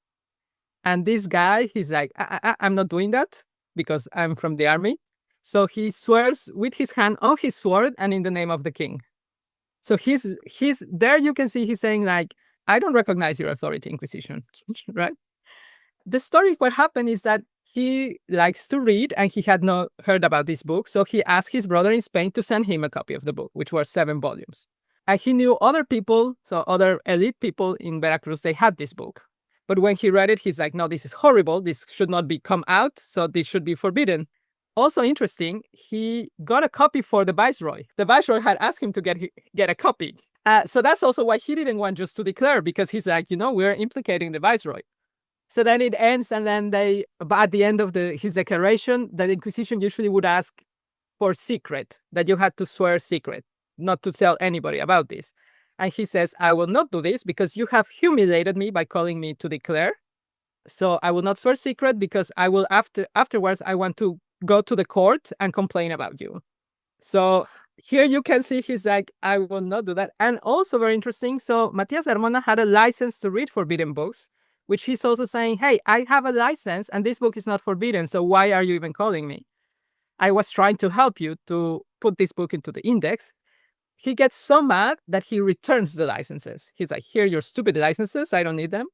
And this guy, he's like, I'm not doing that because I'm from the army. So he swears with his hand on his sword and in the name of the king. So he's there. You can see he's saying like, I don't recognize your authority, Inquisition, right? The story, what happened is that he likes to read and he had not heard about this book. So he asked his brother in Spain to send him a copy of the book, which were 7 volumes. And he knew other people, so other elite people in Veracruz, they had this book. But when he read it, he's like, no, this is horrible. This should not be come out. So this should be forbidden. Also interesting, he got a copy for the viceroy. The viceroy had asked him to get a copy. So that's also why he didn't want just to declare, because he's like, we're implicating the viceroy. So then it ends, and then at the end of his declaration, the Inquisition usually would ask for secret, that you had to swear secret, not to tell anybody about this. And he says, I will not do this because you have humiliated me by calling me to declare. So I will not swear secret because I will afterwards, I want to go to the court and complain about you. So here you can see he's like, I will not do that. And also very interesting. So Matias Hermona had a license to read forbidden books, which he's also saying, hey, I have a license and this book is not forbidden. So why are you even calling me? I was trying to help you to put this book into the index. He gets so mad that he returns the licenses. He's like, here, your stupid licenses. I don't need them.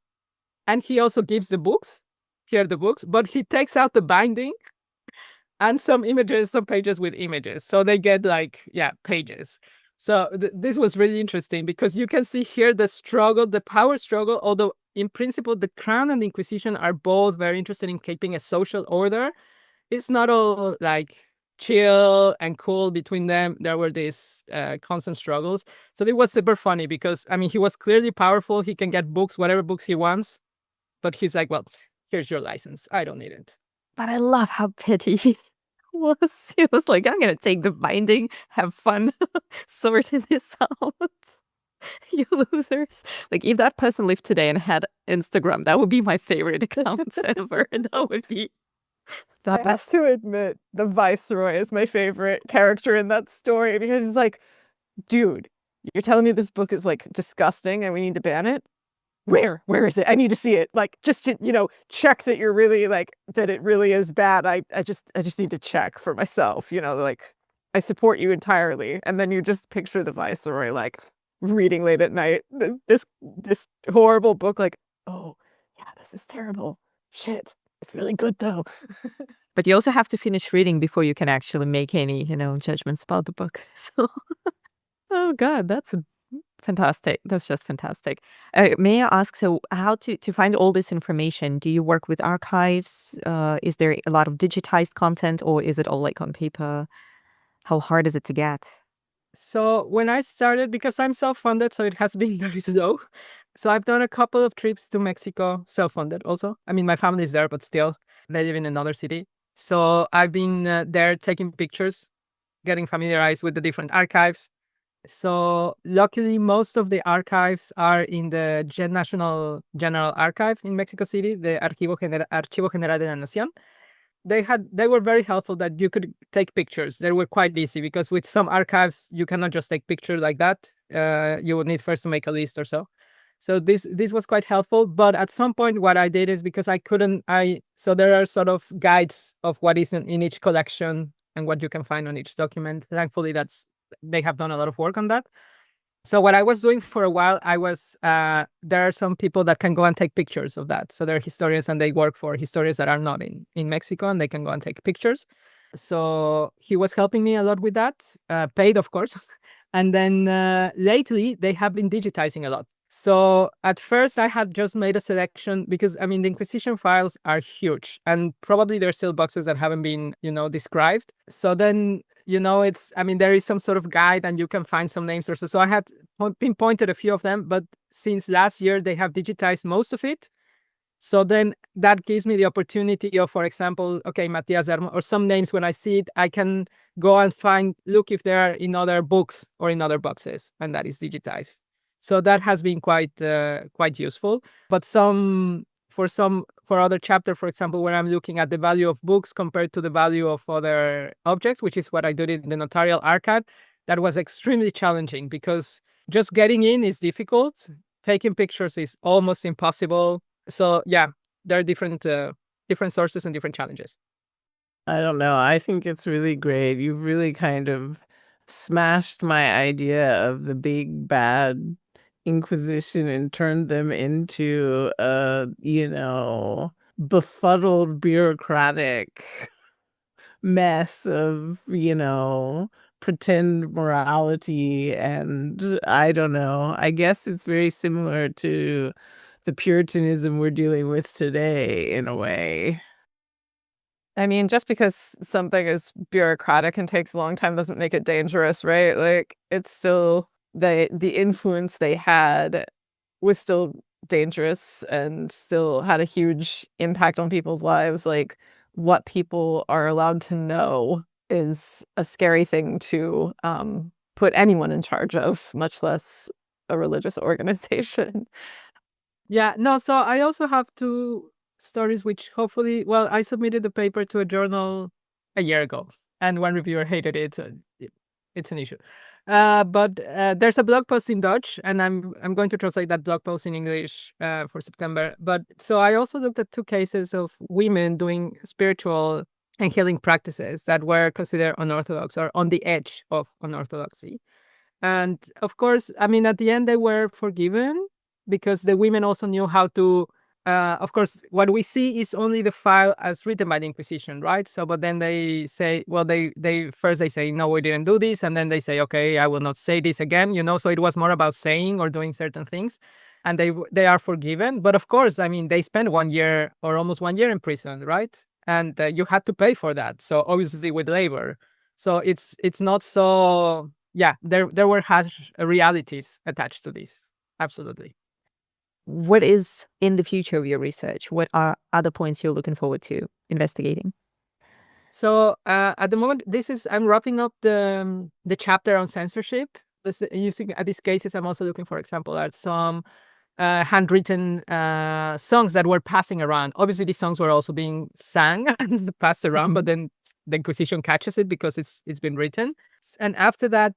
And he also gives the books. Here are the books. But he takes out the binding and some images, some pages with images. So they get pages. So this was really interesting because you can see here the struggle, the power struggle, although in principle, the Crown and the Inquisition are both very interested in keeping a social order. It's not all like chill and cool between them. There were these constant struggles. So it was super funny because, he was clearly powerful. He can get books, whatever books he wants. But he's like, well, here's your license. I don't need it. But I love how petty he was. He was like, I'm going to take the binding, have fun, sorting this out. You losers. Like, if that person lived today and had Instagram, that would be my favorite account ever. That would be the I best. have to admit, the Viceroy is my favorite character in that story because he's like, dude, you're telling me this book is like disgusting and we need to ban it? Where is it? I need to see it. Like, just to, check that you're really like, that it really is bad. I just need to check for myself, like, I support you entirely. And then you just picture the Viceroy, like, reading late at night, this horrible book, like, oh, yeah, this is terrible. Shit. It's really good though. But you also have to finish reading before you can actually make any, judgments about the book. So, oh God, that's fantastic. That's just fantastic. May I ask, so how to find all this information? Do you work with archives? Is there a lot of digitized content or is it all like on paper? How hard is it to get? So when I started, because I'm self-funded, so it has been very slow. So I've done a couple of trips to Mexico, self-funded also. My family is there, but still, they live in another city. So I've been there taking pictures, getting familiarized with the different archives. So luckily, most of the archives are in the National General Archive in Mexico City, the Archivo General de la Nación. They were very helpful that you could take pictures. They were quite easy because with some archives, you cannot just take pictures like that. You would need first to make a list or so. So this was quite helpful. But at some point, what I did is because so there are sort of guides of what is in each collection and what you can find on each document. Thankfully, they have done a lot of work on that. So what I was doing for a while, there are some people that can go and take pictures of that. So they're historians and they work for historians that are not in Mexico and they can go and take pictures. So he was helping me a lot with that, paid, of course. And then lately, they have been digitizing a lot. So at first, I had just made a selection because, the Inquisition files are huge and probably there's still boxes that haven't been, described. So then, there is some sort of guide and you can find some names or so. So I had pinpointed a few of them, but since last year, they have digitized most of it. So then that gives me the opportunity of, for example, okay, Matias Hermona, or some names when I see it, I can go and look if they are in other books or in other boxes, and that is digitized. So that has been quite useful. But for other chapter, for example, where I'm looking at the value of books compared to the value of other objects, which is what I did in the notarial archive, that was extremely challenging because just getting in is difficult. Taking pictures is almost impossible. So yeah, there are different sources and different challenges. I don't know. I think it's really great. You've really kind of smashed my idea of the big bad Inquisition and turned them into befuddled bureaucratic mess of, pretend morality. And I don't know. I guess it's very similar to the Puritanism we're dealing with today in a way. I mean, just because something is bureaucratic and takes a long time doesn't make it dangerous, right? Like, it's still the influence they had was still dangerous and still had a huge impact on people's lives. Like, what people are allowed to know is a scary thing to put anyone in charge of, much less a religious organization. Yeah, no, so I also have two stories which hopefully, well, I submitted the paper to a journal a year ago, and one reviewer hated it, so it's an issue. But there's a blog post in Dutch, and I'm going to translate that blog post in English for September. But so I also looked at two cases of women doing spiritual and healing practices that were considered unorthodox or on the edge of unorthodoxy. And of course, I mean, at the end, they were forgiven because the women also knew how to. Of course, what we see is only the file as written by the Inquisition, right? So, but then they say, well, they first they say, no, we didn't do this, and then they say, okay, I will not say this again, So it was more about saying or doing certain things, and they are forgiven. But of course, I mean, they spent 1 year or almost 1 year in prison, right? And you had to pay for that. So obviously with labor, so it's not so. Yeah, there were harsh realities attached to this. Absolutely. What is in the future of your research? What are other points you're looking forward to investigating? So at the moment, I'm wrapping up the chapter on censorship. Using these cases, I'm also looking, for example, at some handwritten songs that were passing around. Obviously, these songs were also being sang and passed around, but then the Inquisition catches it because it's been written. And after that,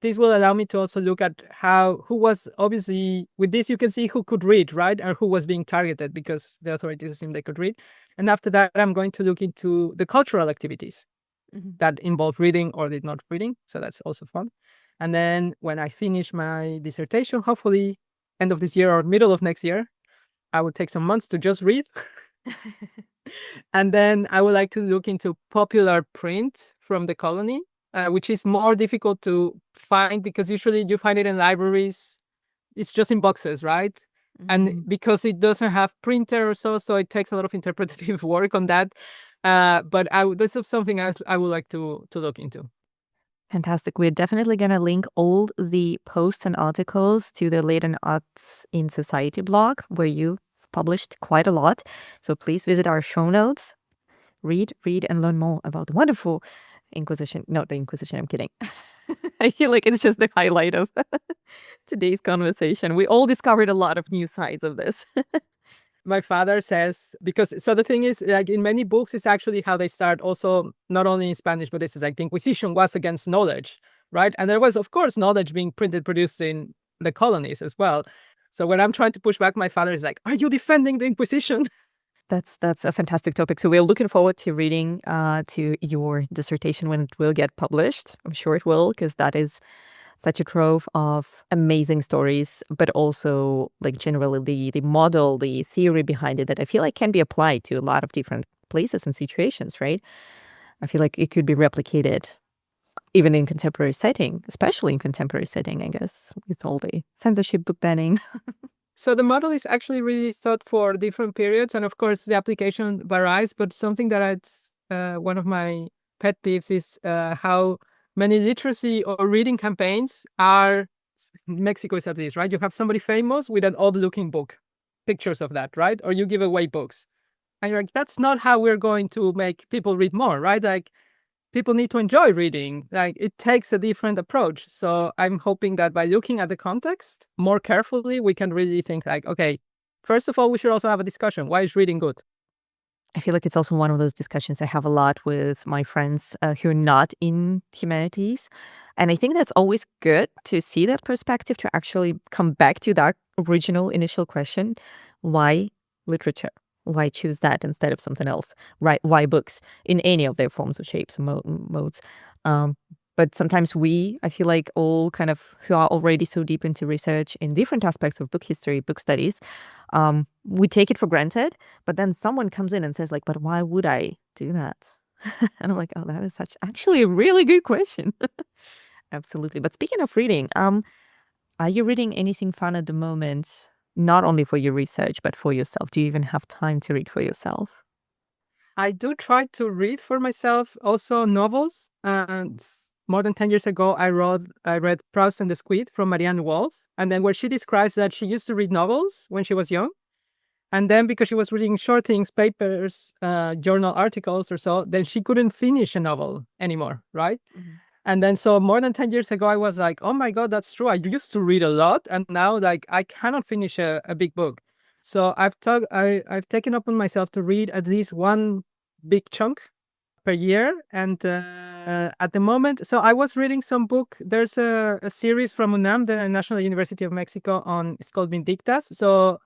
this will allow me to also look at who was obviously with this. You can see who could read, right, or who was being targeted because the authorities assumed they could read. And after that, I'm going to look into the cultural activities that involve reading or did not reading. So that's also fun. And then when I finish my dissertation, hopefully end of this year or middle of next year, I will take some months to just read. And then I would like to look into popular print from the colony, which is more difficult to find because usually you find it in libraries. It's just in boxes, right? And because it doesn't have printer or so it takes a lot of interpretative work on that. But this is something else I would like to look into. Fantastic. We're definitely going to link all the posts and articles to the Leiden Arts in Society blog, where you've published quite a lot. So please visit our show notes. Read, and learn more about the wonderful Inquisition. Not the Inquisition, I'm kidding. I feel like it's just the highlight of today's conversation. We all discovered a lot of new sides of this. My father says, so the thing is, like in many books, it's actually how they start also, not only in Spanish, but this is like the Inquisition was against knowledge, right? And there was, of course, knowledge being produced in the colonies as well. So when I'm trying to push back, my father is like, are you defending the Inquisition? That's a fantastic topic. So we're looking forward to reading to your dissertation when it will get published. I'm sure it will, because that is such a trove of amazing stories, but also like generally the model, the theory behind it that I feel like can be applied to a lot of different places and situations, right? I feel like it could be replicated even in contemporary setting, especially in contemporary setting, I guess, with all the censorship, book banning. So the model is actually really thought for different periods. And of course, the application varies. But something that's one of my pet peeves is how many literacy or reading campaigns are. Mexico is at least, right? You have somebody famous with an odd-looking book, pictures of that, right? Or you give away books. And you're like, that's not how we're going to make people read more, right? Like, people need to enjoy reading. Like, it takes a different approach. So I'm hoping that by looking at the context more carefully, we can really think like, okay, first of all, we should also have a discussion. Why is reading good? I feel like it's also one of those discussions I have a lot with my friends who are not in humanities. And I think that's always good to see that perspective, to actually come back to that original initial question. Why literature? Why choose that instead of something else? Right? Why books in any of their forms or shapes and modes? But sometimes I feel like all kind of who are already so deep into research in different aspects of book history, book studies, We take it for granted, but then someone comes in and says like, but why would I do that? And I'm like, oh, that is actually a really good question. Absolutely. But speaking of reading, are you reading anything fun at the moment? Not only for your research, but for yourself. Do you even have time to read for yourself? I do try to read for myself also novels. And more than 10 years ago, I read Proust and the Squid from Marianne Wolf. And then where she describes that she used to read novels when she was young. And then because she was reading short things, papers, journal articles or so, then she couldn't finish a novel anymore, right? And then so more than 10 years ago, I was like, oh my God, that's true. I used to read a lot. And now like I cannot finish a big book. So I've taken upon myself to read at least one big chunk per year. And at the moment, so I was reading some book. There's a series from UNAM, the National University of Mexico, it's called Vindictas. So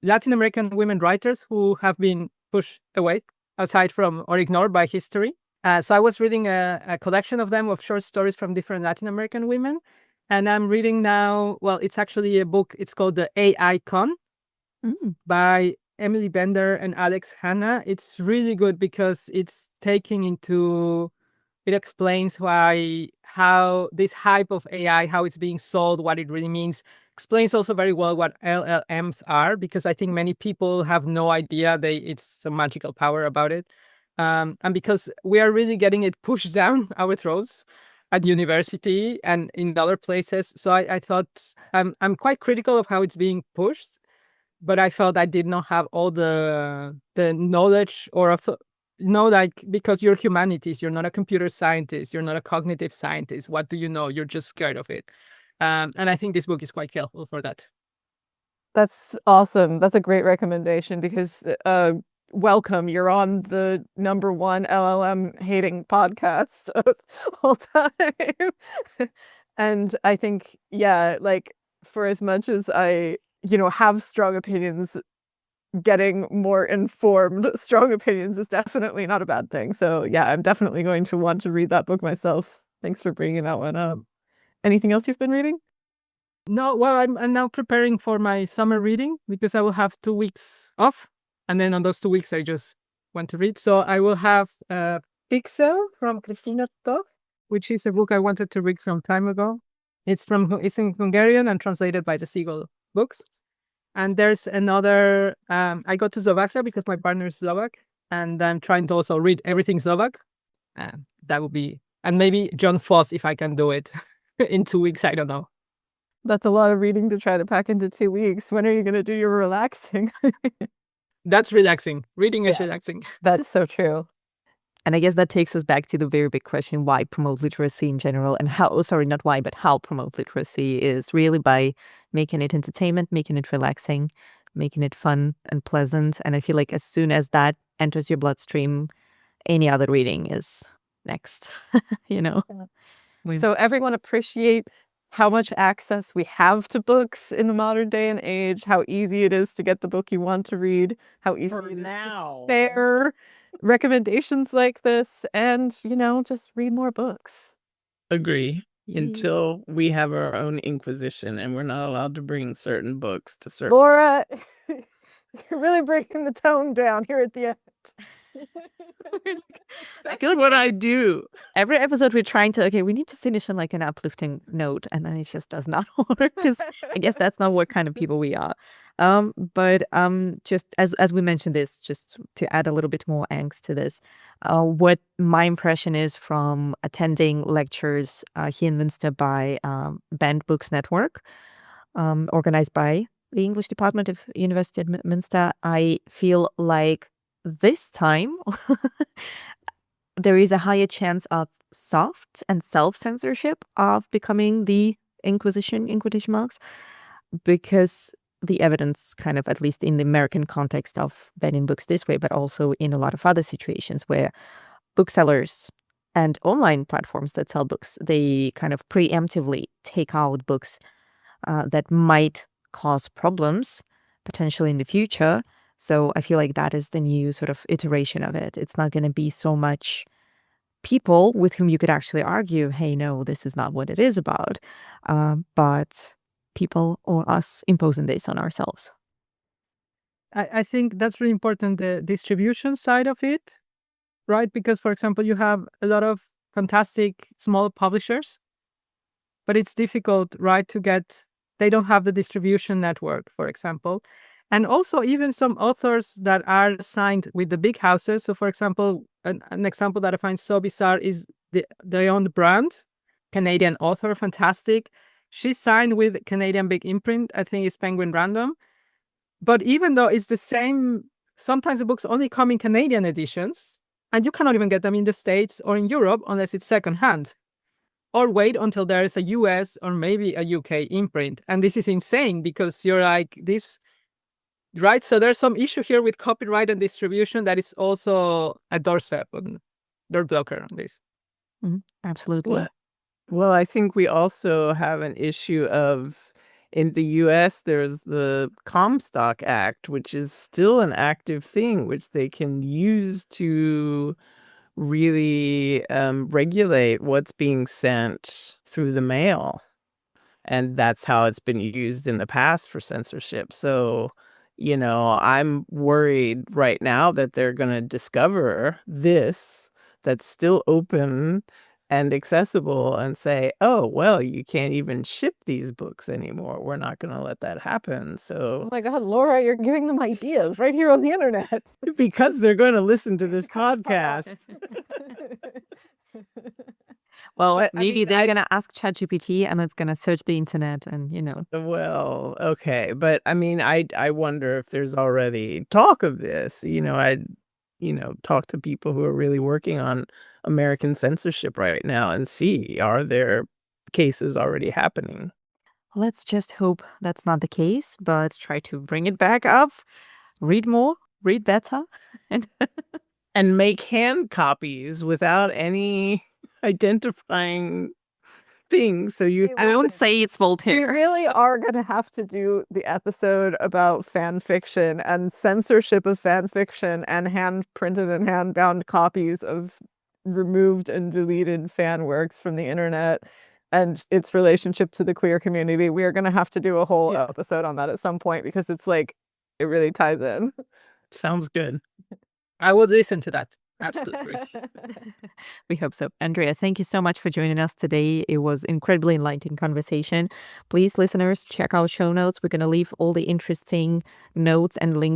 Latin American women writers who have been pushed away aside from or ignored by history. So I was reading a collection of them of short stories from different Latin American women. And I'm reading now, well, it's actually a book. It's called The AI Con by Emily Bender and Alex Hanna. It's really good because it explains how this hype of AI, how it's being sold, what it really means. Explains also very well what LLMs are, because I think many people have no idea it's a magical power about it. And because we are really getting it pushed down our throats at university and in other places. So I thought I'm quite critical of how it's being pushed, but I felt I did not have all the knowledge because you're humanities, you're not a computer scientist, you're not a cognitive scientist. What do you know? You're just scared of it. And I think this book is quite helpful for that. That's awesome. That's a great recommendation because welcome. You're on the #1 LLM hating podcast of all time. And I think, yeah, like for as much as I, have strong opinions, getting more informed strong opinions is definitely not a bad thing. So yeah, I'm definitely going to want to read that book myself. Thanks for bringing that one up. Anything else you've been reading? No, well, I'm now preparing for my summer reading because I will have 2 weeks off. And then on those 2 weeks, I just want to read. So I will have Pixel from Christina Toth, which is a book I wanted to read some time ago. It's in Hungarian and translated by the Seagull Books. And there's another, I go to Slovakia because my partner is Slovak. And I'm trying to also read everything Slovak. That would be, and maybe John Foss if I can do it in 2 weeks. I don't know. That's a lot of reading to try to pack into 2 weeks. When are you going to do your relaxing? That's relaxing. Reading is relaxing. That's so true. And I guess that takes us back to the very big question, why promote literacy in general, and how promote literacy is really by making it entertainment, making it relaxing, making it fun and pleasant. And I feel like as soon as that enters your bloodstream, any other reading is next, So everyone appreciate how much access we have to books in the modern day and age, how easy it is to get the book you want to read, how easy it is to share recommendations like this, and, just read more books. Agree. Until we have our own Inquisition and we're not allowed to bring certain books to certain... Laura, you're really breaking the tone down here at the end. That's what I do. Every episode we're trying to, we need to finish on like an uplifting note, and then it just does not work because I guess that's not what kind of people we are. But just as we mentioned this, just to add a little bit more angst to this, what my impression is from attending lectures here in Münster by Banned Books Network, organized by the English Department of University of Münster, I feel like this time there is a higher chance of soft and self-censorship of becoming the Inquisition, in quotation marks, because the evidence kind of, at least in the American context of banning books this way, but also in a lot of other situations where booksellers and online platforms that sell books, they kind of preemptively take out books that might cause problems potentially in the future. So I feel like that is the new sort of iteration of it. It's not going to be so much people with whom you could actually argue, hey, no, this is not what it is about, but people or us imposing this on ourselves. I think that's really important, the distribution side of it, right? Because, for example, you have a lot of fantastic small publishers, but it's difficult, right, they don't have the distribution network, for example. And also even some authors that are signed with the big houses. So, for example, an example that I find so bizarre is the own brand, Canadian author, fantastic. She's signed with Canadian big imprint, I think it's Penguin Random. But even though it's the same, sometimes the books only come in Canadian editions, and you cannot even get them in the States or in Europe unless it's secondhand. Or wait until there is a US or maybe a UK imprint. And this is insane because you're like this, right? So there's some issue here with copyright and distribution that is also a doorstep on door blocker on this. Absolutely. Well, I think we also have an issue of, in the US, there's the Comstock Act, which is still an active thing, which they can use to really regulate what's being sent through the mail. And that's how it's been used in the past for censorship. So, I'm worried right now that they're going to discover this that's still open and accessible and say, oh, well, you can't even ship these books anymore. We're not going to let that happen. Oh So, my God, Laura, you're giving them ideas right here on the internet. because they're going to listen to this podcast. Well, But, I maybe mean, they're gonna ask ChatGPT and it's gonna search the internet and Well, okay, but I mean, I wonder if there's already talk of this. I'd talk to people who are really working on American censorship right now and see, are there cases already happening? let's just hope that's not the case, but try to bring it back up. Read more, read better, and And make hand copies without any identifying things. So you I won't say it's We Voltaire. really are going to have to do the episode about fan fiction and censorship of fan fiction and hand printed and hand bound copies of removed and deleted fan works from the internet and its relationship to the queer community. We are going to have to do a whole Yeah. episode on that at some point because it's like it really ties in. sounds good. I would listen to that. Absolutely. We hope so. Andrea, thank you so much for joining us today. It was incredibly enlightening conversation. Please, listeners, check our show notes. We're going to leave all the interesting notes and links